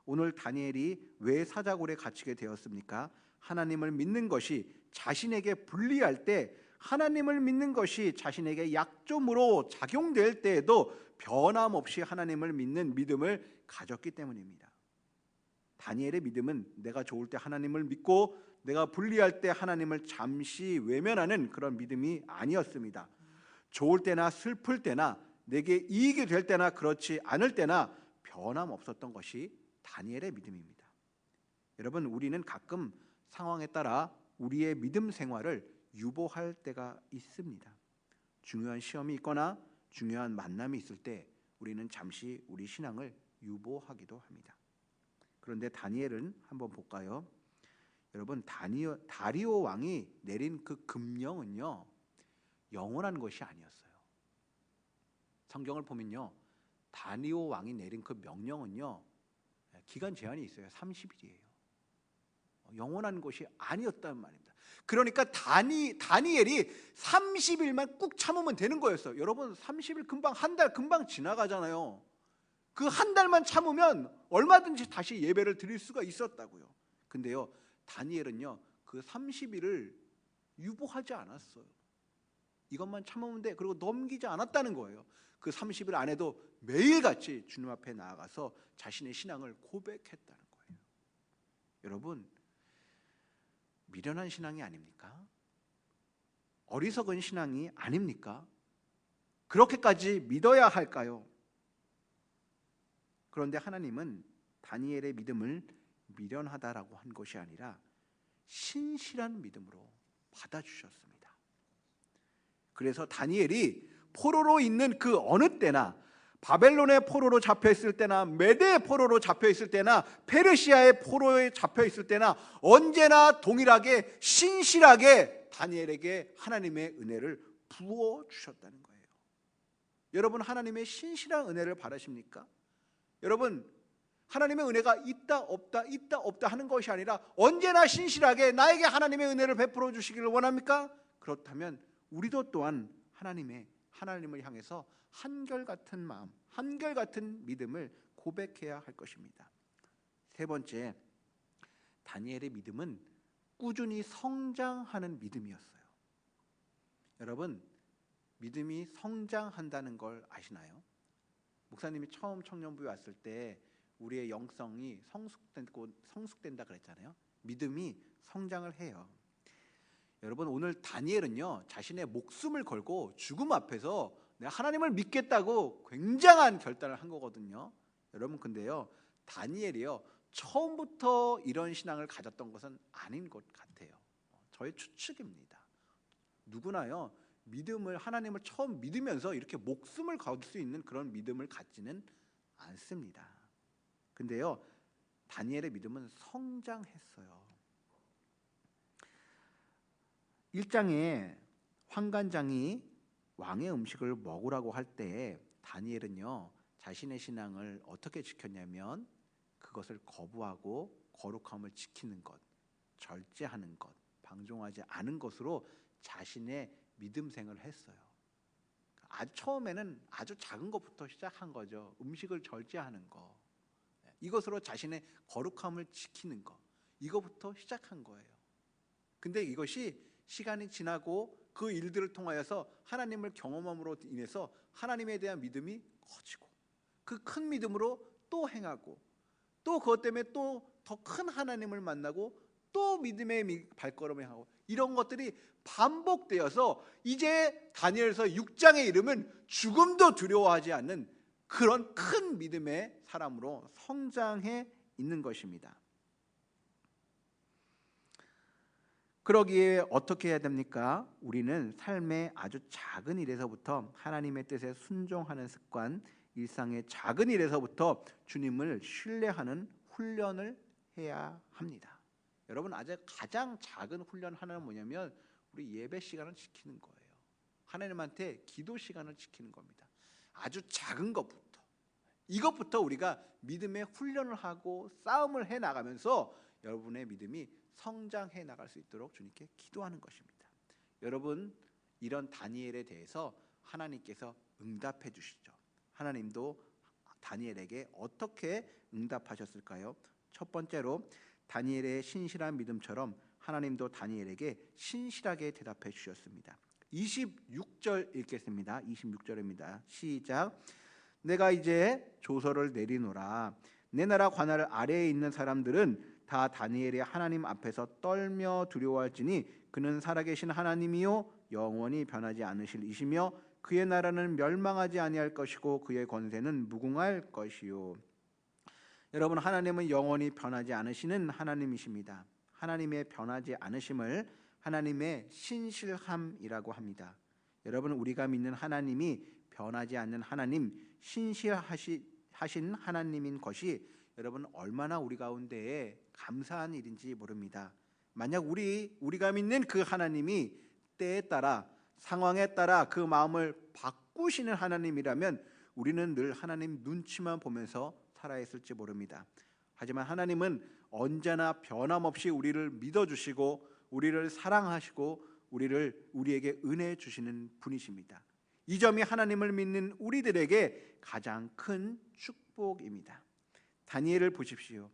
오늘 다니엘이 왜 사자굴에 갇히게 되었습니까? 하나님을 믿는 것이 자신에게 불리할 때, 하나님을 믿는 것이 자신에게 약점으로 작용될 때에도 변함없이 하나님을 믿는 믿음을 가졌기 때문입니다. 다니엘의 믿음은 내가 좋을 때 하나님을 믿고 내가 불리할 때 하나님을 잠시 외면하는 그런 믿음이 아니었습니다. 좋을 때나 슬플 때나 내게 이익이 될 때나 그렇지 않을 때나 변함없었던 것이 다니엘의 믿음입니다. 여러분, 우리는 가끔 상황에 따라 우리의 믿음 생활을 유보할 때가 있습니다. 중요한 시험이 있거나 중요한 만남이 있을 때 우리는 잠시 우리 신앙을 유보하기도 합니다. 그런데 다니엘은 한번 볼까요? 여러분, 다리오 왕이 내린 그 금령은요, 영원한 것이 아니었어요. 성경을 보면요, 다리오 왕이 내린 그 명령은요, 기간 제한이 있어요. 30일이에요. 영원한 것이 아니었단 말입니다. 그러니까 다니엘이 30일만 꾹 참으면 되는 거였어요. 여러분 30일 금방, 한 달 금방 지나가잖아요. 그 한 달만 참으면 얼마든지 다시 예배를 드릴 수가 있었다고요. 근데요, 다니엘은요 그 30일을 유보하지 않았어요. 이것만 참으면 돼. 그리고 넘기지 않았다는 거예요. 그 30일 안에도 매일같이 주님 앞에 나아가서 자신의 신앙을 고백했다는 거예요. 여러분, 미련한 신앙이 아닙니까? 어리석은 신앙이 아닙니까? 그렇게까지 믿어야 할까요? 그런데 하나님은 다니엘의 믿음을 미련하다라고 한 것이 아니라 신실한 믿음으로 받아주셨습니다. 그래서 다니엘이 포로로 있는 그 어느 때나, 바벨론의 포로로 잡혀있을 때나, 메대의 포로로 잡혀있을 때나, 페르시아의 포로에 잡혀있을 때나 언제나 동일하게 신실하게 다니엘에게 하나님의 은혜를 부어주셨다는 거예요. 여러분, 하나님의 신실한 은혜를 바라십니까? 여러분, 하나님의 은혜가 있다 없다 하는 것이 아니라 언제나 신실하게 나에게 하나님의 은혜를 베풀어 주시기를 원합니까? 그렇다면 우리도 또한 하나님을 향해서 한결같은 마음, 한결같은 믿음을 고백해야 할 것입니다. 세 번째, 다니엘의 믿음은 꾸준히 성장하는 믿음이었어요. 여러분, 믿음이 성장한다는 걸 아시나요? 목사님이 처음 청년부에 왔을 때 우리의 영성이 성숙된다 그랬잖아요. 믿음이 성장을 해요. 여러분, 오늘 다니엘은요 자신의 목숨을 걸고 죽음 앞에서 내가 하나님을 믿겠다고 굉장한 결단을 한 거거든요. 여러분, 근데요 다니엘이요 처음부터 이런 신앙을 가졌던 것은 아닌 것 같아요. 저의 추측입니다. 누구나요 믿음을, 하나님을 처음 믿으면서 이렇게 목숨을 걸 수 있는 그런 믿음을 갖지는 않습니다. 근데요 다니엘의 믿음은 성장했어요. 1장에 환관장이 왕의 음식을 먹으라고 할 때 다니엘은요 자신의 신앙을 어떻게 지켰냐면 그것을 거부하고 거룩함을 지키는 것, 절제하는 것, 방종하지 않은 것으로 자신의 믿음 생을 했어요. 처음에는 아주 작은 것부터 시작한 거죠. 음식을 절제하는 거, 이것으로 자신의 거룩함을 지키는 거, 이거부터 시작한 거예요. 근데 이것이 시간이 지나고 그 일들을 통하여서 하나님을 경험함으로 인해서 하나님에 대한 믿음이 커지고 그 큰 믿음으로 또 행하고 또 그것 때문에 또 더 큰 하나님을 만나고 또 믿음의 발걸음을 하고, 이런 것들이 반복되어서 이제 다니엘서 6장에 이르면 죽음도 두려워하지 않는 그런 큰 믿음의 사람으로 성장해 있는 것입니다. 그러기에 어떻게 해야 됩니까? 우리는 삶의 아주 작은 일에서부터 하나님의 뜻에 순종하는 습관, 일상의 작은 일에서부터 주님을 신뢰하는 훈련을 해야 합니다. 여러분, 아주 가장 작은 훈련 하나는 뭐냐면 우리 예배 시간을 지키는 거예요. 하나님한테 기도 시간을 지키는 겁니다. 아주 작은 것부터, 이것부터 우리가 믿음의 훈련을 하고 싸움을 해나가면서 여러분의 믿음이 성장해 나갈 수 있도록 주님께 기도하는 것입니다. 여러분, 이런 다니엘에 대해서 하나님께서 응답해 주시죠. 하나님도 다니엘에게 어떻게 응답하셨을까요? 첫 번째로 다니엘의 신실한 믿음처럼 하나님도 다니엘에게 신실하게 대답해 주셨습니다. 26절 읽겠습니다. 26절입니다. 시작. 내가 이제 조서를 내리노라. 내 나라 관할 아래에 있는 사람들은 다 다니엘의 하나님 앞에서 떨며 두려워할지니 그는 살아계신 하나님이요 영원히 변하지 않으실 이시며 그의 나라는 멸망하지 아니할 것이고 그의 권세는 무궁할 것이요. 여러분, 하나님은 영원히 변하지 않으시는 하나님이십니다. 하나님의 변하지 않으심을 하나님의 신실함이라고 합니다. 여러분, 우리가 믿는 하나님이 변하지 않는 하나님, 신실하신 하나님인 것이 여러분 얼마나 우리 가운데에 감사한 일인지 모릅니다. 만약 우리가 믿는 그 하나님이 때에 따라, 상황에 따라 그 마음을 바꾸시는 하나님이라면 우리는 늘 하나님 눈치만 보면서 살아있을지 모릅니다. 하지만 하나님은 언제나 변함없이 우리를 믿어주시고 우리를 사랑하시고 우리에게 은혜 주시는 분이십니다. 이 점이 하나님을 믿는 우리들에게 가장 큰 축복입니다. 다니엘을 보십시오.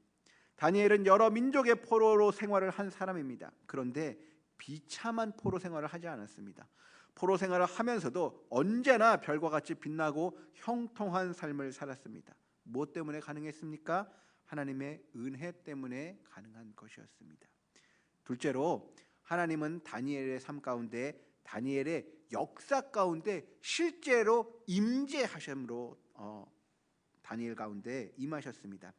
다니엘은 여러 민족의 포로로 생활을 한 사람입니다. 그런데 비참한 포로 생활을 하지 않았습니다. 포로 생활을 하면서도 언제나 별과 같이 빛나고 형통한 삶을 살았습니다. 무엇 때문에 가능했습니까? 하나님의 은혜 때문에 가능한 것이었습니다. 둘째로 하나님은 다니엘의 삶 가운데, 다니엘의 역사 가운데 실제로 임재하심으로 다니엘 가운데 임하셨습니다.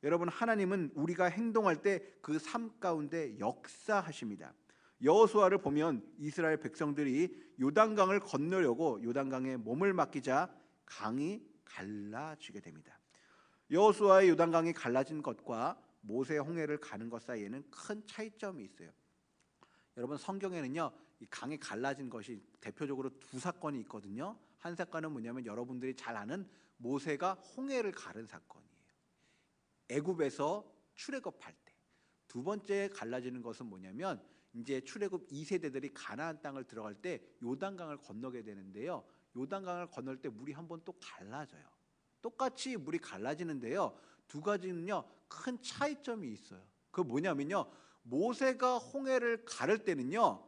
여러분, 하나님은 우리가 행동할 때 그 삶 가운데 역사하십니다. 여호수아를 보면 이스라엘 백성들이 요단강을 건너려고 요단강에 몸을 맡기자 강이 갈라지게 됩니다. 여호수아의 요단강이 갈라진 것과 모세 홍해를 가는 것 사이에는 큰 차이점이 있어요. 여러분, 성경에는요, 이 강이 갈라진 것이 대표적으로 두 사건이 있거든요. 한 사건은 뭐냐면 여러분들이 잘 아는 모세가 홍해를 가른 사건이에요. 애굽에서 출애굽할 때. 두 번째 갈라지는 것은 뭐냐면 이제 출애굽 2세대들이 가나안 땅을 들어갈 때 요단강을 건너게 되는데요. 요단강을 건널 때 물이 한번 또 갈라져요. 똑같이 물이 갈라지는데요. 두 가지는요, 큰 차이점이 있어요. 그 뭐냐면요, 모세가 홍해를 가를 때는요,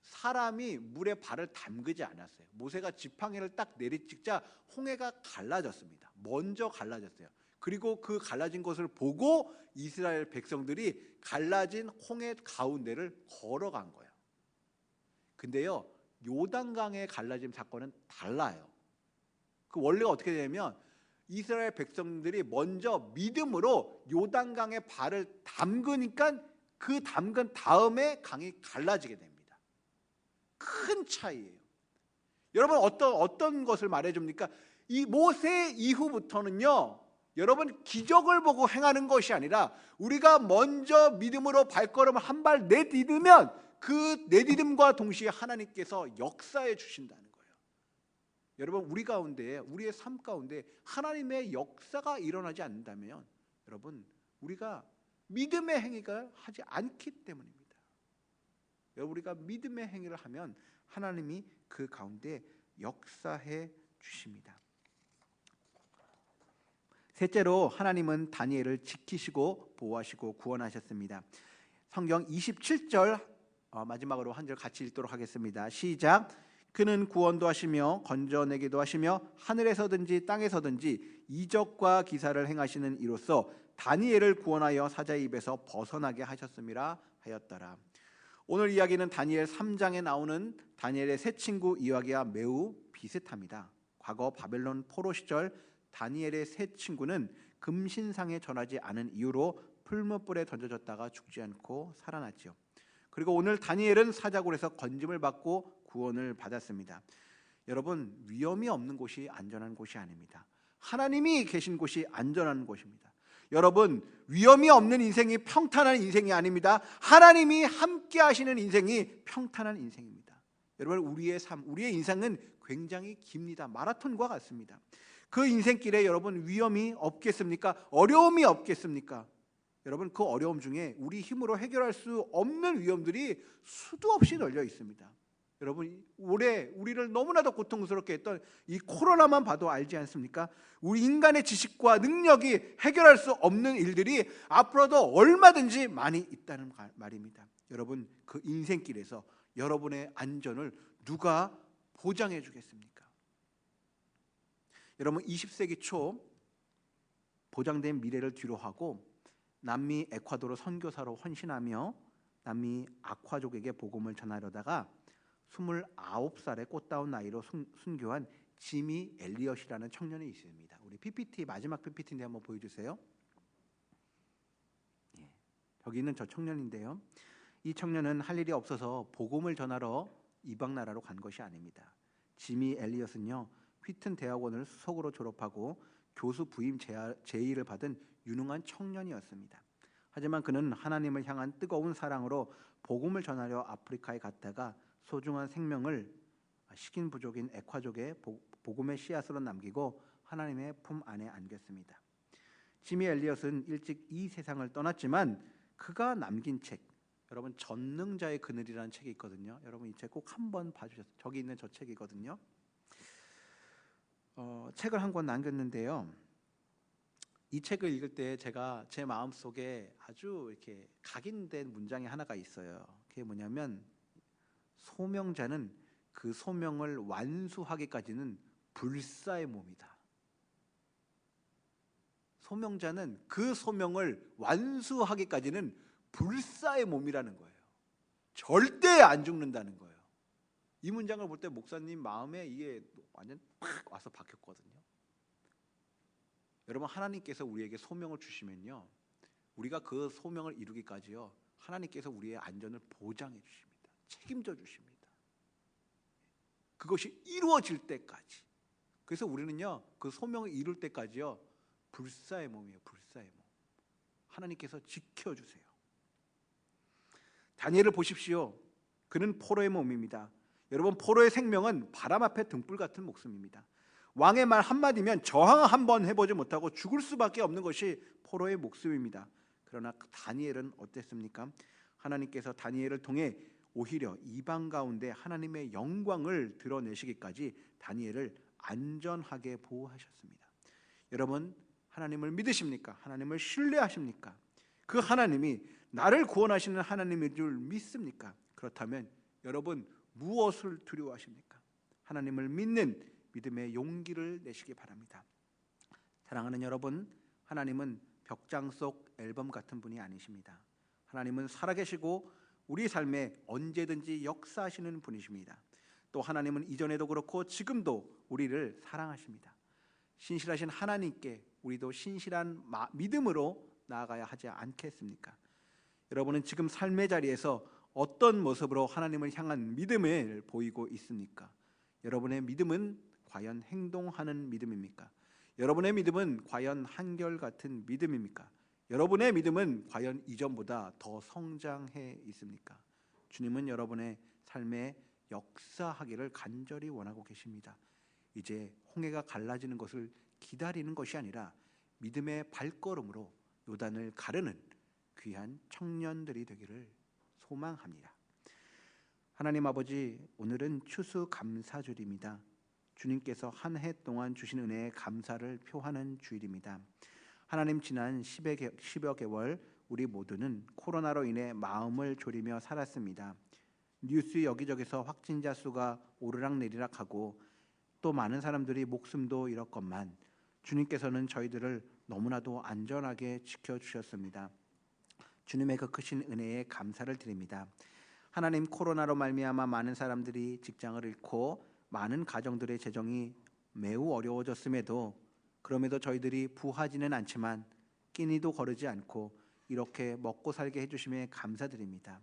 사람이 물에 발을 담그지 않았어요. 모세가 지팡이를 딱 내리찍자 홍해가 갈라졌습니다. 먼저 갈라졌어요. 그리고 그 갈라진 것을 보고 이스라엘 백성들이 갈라진 홍해 가운데를 걸어간 거예요. 근데요, 요단강의 갈라짐 사건은 달라요. 그 원래가 어떻게 되냐면 이스라엘 백성들이 먼저 믿음으로 요단강에 발을 담그니까 그 담근 다음에 강이 갈라지게 됩니다. 큰 차이예요. 여러분, 어떤 것을 말해줍니까? 이 모세 이후부터는요, 여러분, 기적을 보고 행하는 것이 아니라 우리가 먼저 믿음으로 발걸음을 한 발 내디디면 그 내디딤과 동시에 하나님께서 역사해 주신다는 거예요. 여러분, 우리 가운데, 우리의 삶 가운데 하나님의 역사가 일어나지 않는다면 여러분, 우리가 믿음의 행위가 하지 않기 때문입니다. 여러분, 우리가 믿음의 행위를 하면 하나님이 그 가운데 역사해 주십니다. 셋째로 하나님은 다니엘을 지키시고 보호하시고 구원하셨습니다. 성경 27절 마지막으로 한 절 같이 읽도록 하겠습니다. 시작. 그는 구원도 하시며 건져내기도 하시며 하늘에서든지 땅에서든지 이적과 기사를 행하시는 이로써 다니엘을 구원하여 사자의 입에서 벗어나게 하셨음이라 하였더라. 오늘 이야기는 다니엘 3장에 나오는 다니엘의 세 친구 이야기와 매우 비슷합니다. 과거 바벨론 포로 시절 다니엘의 세 친구는 금신상에 전하지 않은 이유로 풀무불에 던져졌다가 죽지 않고 살아났지요. 그리고 오늘 다니엘은 사자굴에서 건짐을 받고 구원을 받았습니다. 여러분, 위험이 없는 곳이 안전한 곳이 아닙니다. 하나님이 계신 곳이 안전한 곳입니다. 여러분, 위험이 없는 인생이 평탄한 인생이 아닙니다. 하나님이 함께 하시는 인생이 평탄한 인생입니다. 여러분, 우리의 삶, 우리의 인생은 굉장히 깁니다. 마라톤과 같습니다. 그 인생길에 여러분, 위험이 없겠습니까? 어려움이 없겠습니까? 여러분, 그 어려움 중에 우리 힘으로 해결할 수 없는 위험들이 수도 없이 널려 있습니다. 여러분, 올해 우리를 너무나도 고통스럽게 했던 이 코로나만 봐도 알지 않습니까? 우리 인간의 지식과 능력이 해결할 수 없는 일들이 앞으로도 얼마든지 많이 있다는 말입니다. 여러분, 그 인생길에서 여러분의 안전을 누가 보장해 주겠습니까? 여러분, 20세기 초 보장된 미래를 뒤로하고 남미 에콰도르 선교사로 헌신하며 남미 아콰족에게 복음을 전하려다가 29살의 꽃다운 나이로 순교한 지미 엘리엇이라는 청년이 있습니다. 우리 PPT, 마지막 PPT인데 한번 보여주세요. 여기 있는 저 청년인데요, 이 청년은 할 일이 없어서 복음을 전하러 이방 나라로 간 것이 아닙니다. 지미 엘리엇은요, 휘튼 대학원을 수석으로 졸업하고 교수 부임 제의를 받은 유능한 청년이었습니다. 하지만 그는 하나님을 향한 뜨거운 사랑으로 복음을 전하려 아프리카에 갔다가 소중한 생명을 식인 부족인 에콰족에 복음의 씨앗으로 남기고 하나님의 품 안에 안겼습니다. 지미 엘리엇은 일찍 이 세상을 떠났지만 그가 남긴 책, 여러분 전능자의 그늘이라는 책이 있거든요. 여러분 이 책 꼭 한번 봐주셨어요. 저기 있는 저 책이거든요. 책을 한 권 남겼는데요. 이 책을 읽을 때 제가 제 마음속에 아주 이렇게 각인된 문장이 하나가 있어요. 그게 뭐냐면 소명자는 그 소명을 완수하기까지는 불사의 몸이다. 소명자는 그 소명을 완수하기까지는 불사의 몸이라는 거예요. 절대 안 죽는다는 거예요. 이 문장을 볼 때 목사님 마음에 이게 완전 팍 와서 박혔거든요. 여러분 하나님께서 우리에게 소명을 주시면요, 우리가 그 소명을 이루기까지요, 하나님께서 우리의 안전을 보장해 주십니다. 책임져 주십니다. 그것이 이루어질 때까지. 그래서 우리는요 그 소명을 이룰 때까지요 불사의 몸이에요. 불사의 몸. 하나님께서 지켜주세요. 다니엘을 보십시오. 그는 포로의 몸입니다. 여러분 포로의 생명은 바람 앞에 등불 같은 목숨입니다. 왕의 말 한마디면 저항 한번 해보지 못하고 죽을 수밖에 없는 것이 포로의 목숨입니다. 그러나 다니엘은 어땠습니까? 하나님께서 다니엘을 통해 오히려 이방 가운데 하나님의 영광을 드러내시기까지 다니엘을 안전하게 보호하셨습니다. 여러분 하나님을 믿으십니까? 하나님을 신뢰하십니까? 그 하나님이 나를 구원하시는 하나님인 줄 믿습니까? 그렇다면 여러분 무엇을 두려워하십니까? 하나님을 믿는 믿음의 용기를 내시기 바랍니다. 사랑하는 여러분, 하나님은 벽장 속 앨범 같은 분이 아니십니다. 하나님은 살아계시고 우리 삶에 언제든지 역사하시는 분이십니다. 또 하나님은 이전에도 그렇고 지금도 우리를 사랑하십니다. 신실하신 하나님께 우리도 신실한 믿음으로 나아가야 하지 않겠습니까? 여러분은 지금 삶의 자리에서 어떤 모습으로 하나님을 향한 믿음을 보이고 있습니까? 여러분의 믿음은 과연 행동하는 믿음입니까? 여러분의 믿음은 과연 한결같은 믿음입니까? 여러분의 믿음은 과연 이전보다 더 성장해 있습니까? 주님은 여러분의 삶에 역사하기를 간절히 원하고 계십니다. 이제 홍해가 갈라지는 것을 기다리는 것이 아니라 믿음의 발걸음으로 요단을 가르는 귀한 청년들이 되기를 소망합니다. 하나님 아버지, 오늘은 추수감사주일입니다. 주님께서 한 해 동안 주신 은혜에 감사를 표하는 주일입니다. 하나님, 지난 10여 개월 우리 모두는 코로나로 인해 마음을 졸이며 살았습니다. 뉴스 여기저기서 확진자 수가 오르락내리락 하고 또 많은 사람들이 목숨도 잃었건만 주님께서는 저희들을 너무나도 안전하게 지켜주셨습니다. 주님의 그 크신 은혜에 감사를 드립니다. 하나님, 코로나로 말미암아 많은 사람들이 직장을 잃고 많은 가정들의 재정이 매우 어려워졌음에도 그럼에도 저희들이 부하지는 않지만 끼니도 거르지 않고 이렇게 먹고 살게 해주심에 감사드립니다.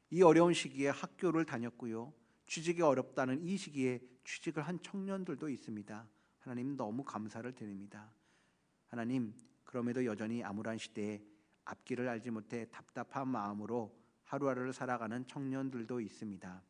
이 어려운 시기에 학교를 다녔고요, 취직이 어렵다는 이 시기에 취직을 한 청년들도 있습니다. 하나님, 너무 감사를 드립니다. 하나님, 그럼에도 여전히 암울한 시대에 앞길을 알지 못해 답답한 마음으로 하루하루를 살아가는 청년들도 있습니다.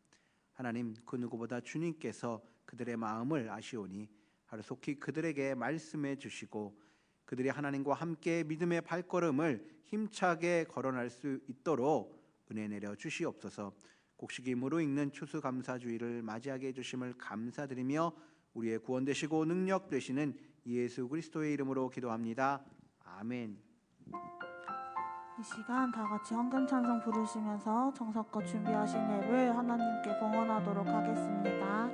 하나님, 그 누구보다 주님께서 그들의 마음을 아시오니 하루속히 그들에게 말씀해 주시고 그들이 하나님과 함께 믿음의 발걸음을 힘차게 걸어날 수 있도록 은혜 내려 주시옵소서. 곡식이 무르익는 추수감사주의를 맞이하게 해주심을 감사드리며 우리의 구원 되시고 능력 되시는 예수 그리스도의 이름으로 기도합니다. 아멘. 이 시간 다 같이 헌금 찬송 부르시면서 정성껏 준비하신 예를 하나님께 봉헌하도록 하겠습니다.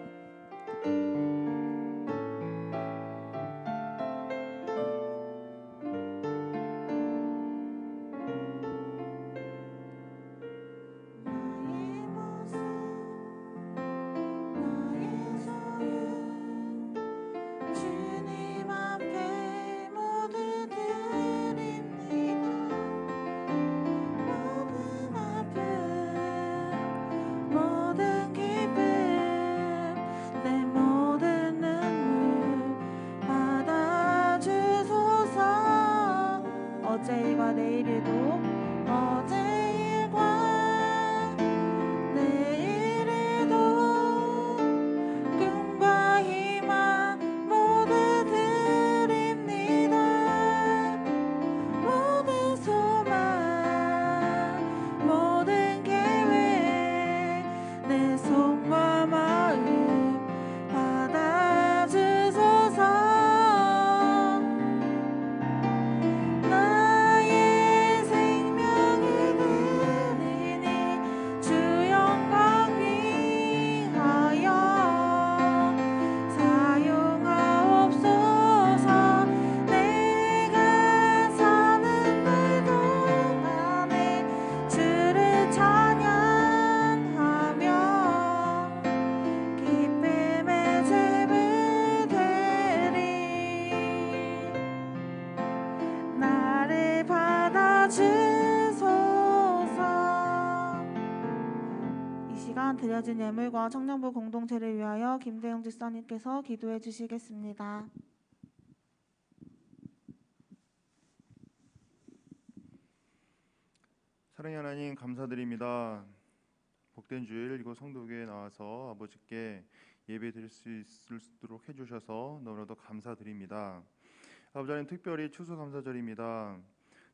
모든 기쁨 내 시간 드려진 예물과 청년부 공동체를 위하여 김대영 집사님께서 기도해 주시겠습니다. 사랑의 하나님, 감사드립니다. 복된 주일 이곳 성도교회에 나와서 아버지께 예배 드릴 수 있도록 해주셔서 너무나도 감사드립니다. 아버지 하나님, 특별히 추수감사절입니다.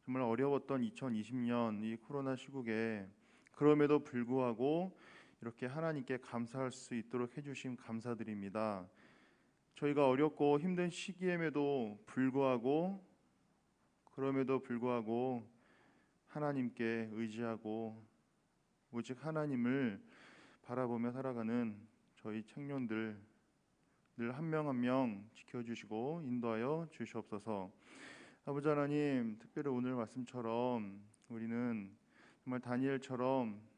정말 어려웠던 2020년 이 코로나 시국에 그럼에도 불구하고 이렇게 하나님께 감사할 수 있도록 해주심 감사드립니다. 저희가 어렵고 힘든 시기임에도 불구하고 그럼에도 불구하고 하나님께 의지하고 오직 하나님을 바라보며 살아가는 저희 청년들 늘 한 명 한 명 지켜주시고 인도하여 주시옵소서. 아버지 하나님, 특별히 오늘 말씀처럼 우리는 정말 다니엘처럼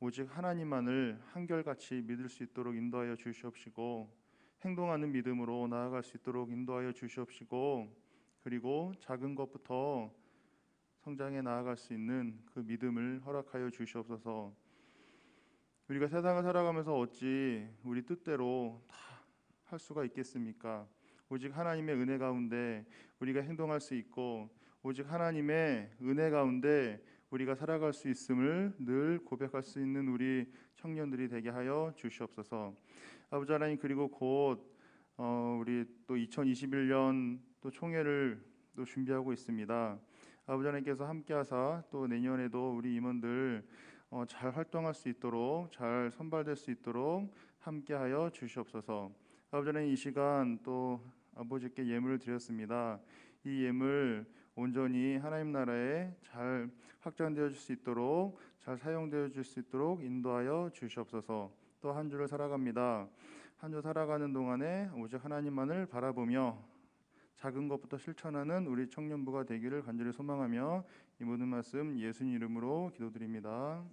오직 하나님만을 한결같이 믿을 수 있도록 인도하여 주시옵시고 행동하는 믿음으로 나아갈 수 있도록 인도하여 주시옵시고 그리고 작은 것부터 성장해 나아갈 수 있는 그 믿음을 허락하여 주시옵소서. 우리가 세상을 살아가면서 어찌 우리 뜻대로 다 할 수가 있겠습니까? 오직 하나님의 은혜 가운데 우리가 행동할 수 있고 오직 하나님의 은혜 가운데 우리가 살아갈 수 있음을 늘 고백할 수 있는 우리 청년들이 되게 하여 주시옵소서. 아버지 하나님, 그리고 곧 우리 또 2021년 또 총회를 또 준비하고 있습니다. 아버지 하나님께서 함께하사 또 내년에도 우리 임원들 잘 활동할 수 있도록 잘 선발될 수 있도록 함께하여 주시옵소서. 아버지 하나님, 이 시간 또 아버지께 예물을 드렸습니다. 이 예물 온전히 하나님 나라에 잘 확장되어 줄 수 있도록 잘 사용되어 줄 수 있도록 인도하여 주시옵소서. 또 한 주를 살아갑니다. 한 주 살아가는 동안에 오직 하나님만을 바라보며 작은 것부터 실천하는 우리 청년부가 되기를 간절히 소망하며 이 모든 말씀 예수님 이름으로 기도드립니다.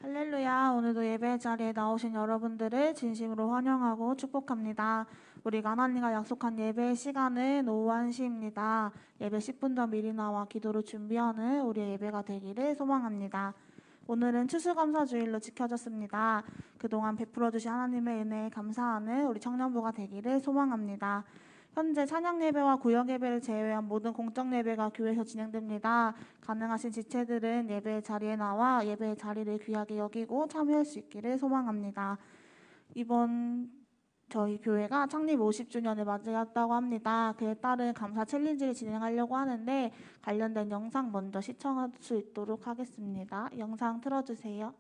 할렐루야. 오늘도 예배 자리에 나오신 여러분들을 진심으로 환영하고 축복합니다. 우리가 하나님과 약속한 예배의 시간은 오후 1시입니다. 예배 10분 전 미리 나와 기도를 준비하는 우리의 예배가 되기를 소망합니다. 오늘은 추수감사주일로 지켜졌습니다. 그동안 베풀어주신 하나님의 은혜에 감사하는 우리 청년부가 되기를 소망합니다. 현재 찬양 예배와 구역 예배를 제외한 모든 공적 예배가 교회에서 진행됩니다. 가능하신 지체들은 예배의 자리에 나와 예배의 자리를 귀하게 여기고 참여할 수 있기를 소망합니다. 이번 저희 교회가 창립 50주년을 맞이했다고 합니다. 그에 따른 감사 챌린지를 진행하려고 하는데 관련된 영상 먼저 시청할 수 있도록 하겠습니다. 영상 틀어주세요.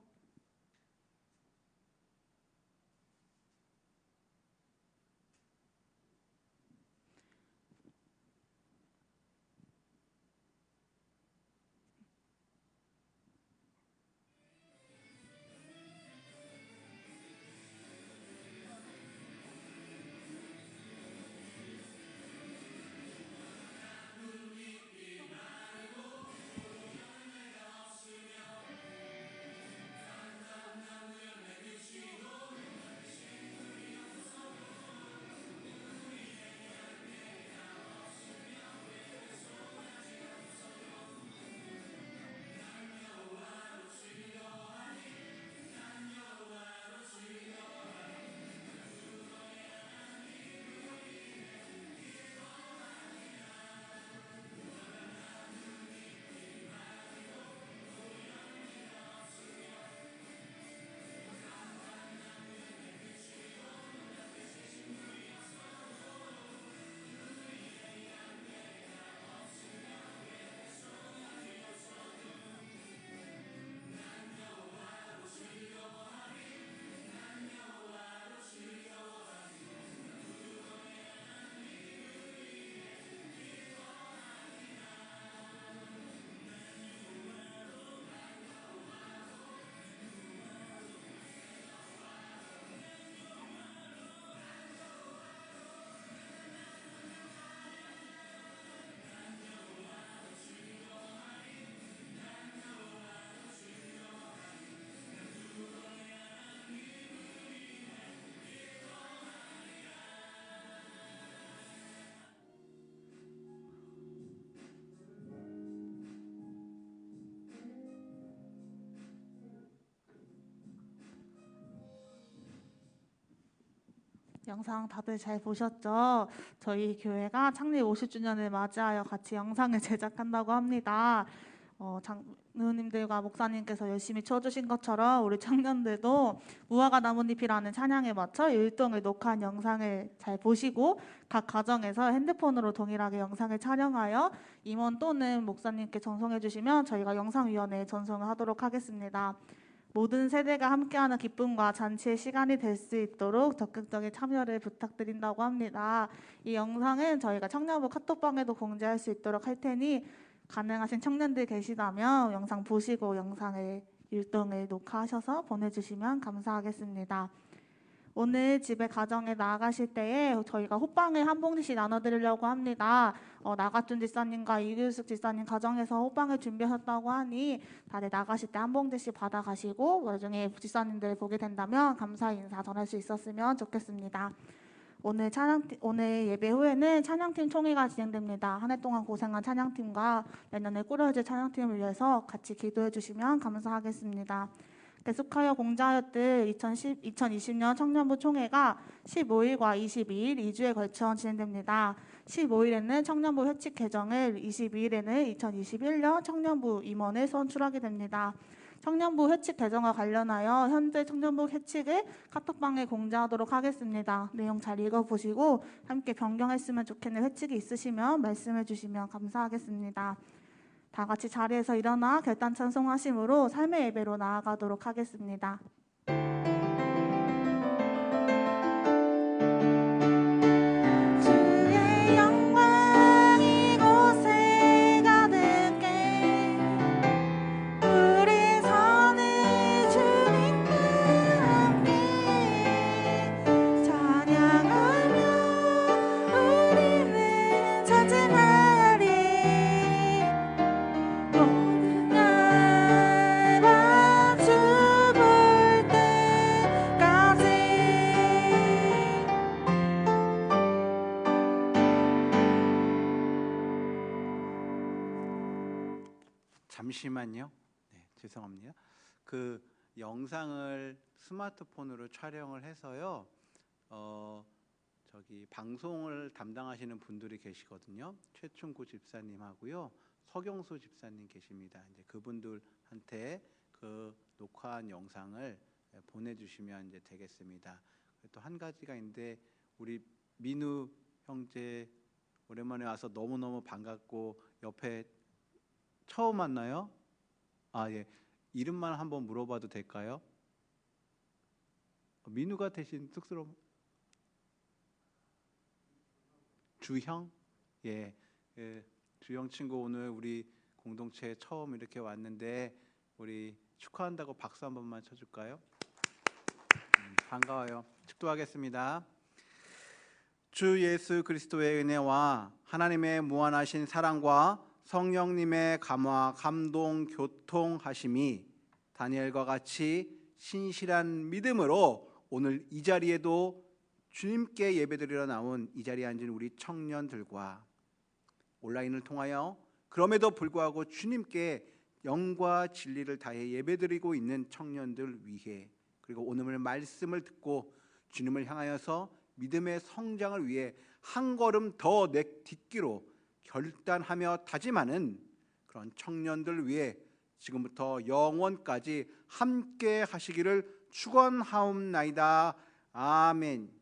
영상 다들 잘 보셨죠? 저희 교회가 창립 50주년을 맞이하여 같이 영상을 제작한다고 합니다. 장로님들과 목사님께서 열심히 쳐주신 것처럼 우리 청년들도 무화과 나뭇잎이라는 찬양에 맞춰 율동을 녹화한 영상을 잘 보시고 각 가정에서 핸드폰으로 동일하게 영상을 촬영하여 임원 또는 목사님께 전송해 주시면 저희가 영상위원회에 전송을 하도록 하겠습니다. 모든 세대가 함께하는 기쁨과 잔치의 시간이 될 수 있도록 적극적인 참여를 부탁드린다고 합니다. 이 영상은 저희가 청년부 카톡방에도 공지할 수 있도록 할 테니 가능하신 청년들 계시다면 영상 보시고 영상을 율동을 녹화하셔서 보내주시면 감사하겠습니다. 오늘 집에 가정에 나아가실 때에 저희가 호빵을 한 봉지씩 나눠드리려고 합니다. 나가준 집사님과 이규숙 집사님 가정에서 호빵을 준비하셨다고 하니 다들 나가실 때 한 봉지씩 받아가시고 나중에 집사님들 보게 된다면 감사 인사 전할 수 있었으면 좋겠습니다. 오늘 예배 후에는 찬양팀 총회가 진행됩니다. 한 해 동안 고생한 찬양팀과 내년에 꾸려질 찬양팀을 위해서 같이 기도해 주시면 감사하겠습니다. 계속하여 공자하였듯 2020년 청년부 총회가 15일과 22일 2주에 걸쳐 진행됩니다. 15일에는 청년부 회칙 개정을, 22일에는 2021년 청년부 임원을 선출하게 됩니다. 청년부 회칙 개정과 관련하여 현재 청년부 회칙을 카톡방에 공지하도록 하겠습니다. 내용 잘 읽어보시고 함께 변경했으면 좋겠는 회칙이 있으시면 말씀해 주시면 감사하겠습니다. 다 같이 자리에서 일어나 결단 찬송하심으로 삶의 예배로 나아가도록 하겠습니다. 주의 영광 이곳에 가득해 우리 선을 주님과 함께 찬양하며 우리는 찬송하리 모든 날과 주 볼 때까지. 잠시만요. 네, 죄송합니다. 그 영상을 스마트폰으로 촬영을 해서요. 저기 방송을 담당하시는 분들이 계시거든요. 최충구 집사님하고요, 서경수 집사님 계십니다. 이제 그분들한테 그 녹화한 영상을 보내주시면 이제 되겠습니다. 또 한 가지가 있는데 우리 민우 형제 오랜만에 와서 너무너무 반갑고 옆에 처음 만나요? 예. 이름만 한번 물어봐도 될까요? 민우가 대신 쑥스러움. 주형? 예. 주형 친구 오늘 우리 공동체에 처음 이렇게 왔는데 우리 축하한다고 박수 한 번만 쳐줄까요? 반가워요. 축도하겠습니다. 주 예수 그리스도의 은혜와 하나님의 무한하신 사랑과 성령님의 감화, 감동, 교통하심이 다니엘과 같이 신실한 믿음으로 오늘 이 자리에도 주님께 예배드리러 나온 이 자리에 앉은 우리 청년들과 온라인을 통하여 그럼에도 불구하고 주님께 영과 진리를 다해 예배드리고 있는 청년들 위해, 그리고 오늘 말씀을 듣고 주님을 향하여서 믿음의 성장을 위해 한 걸음 더 내 딛기로 결단하며 다짐하는 그런 청년들 위해 지금부터 영원까지 함께 하시기를 축원하옵나이다. 아멘.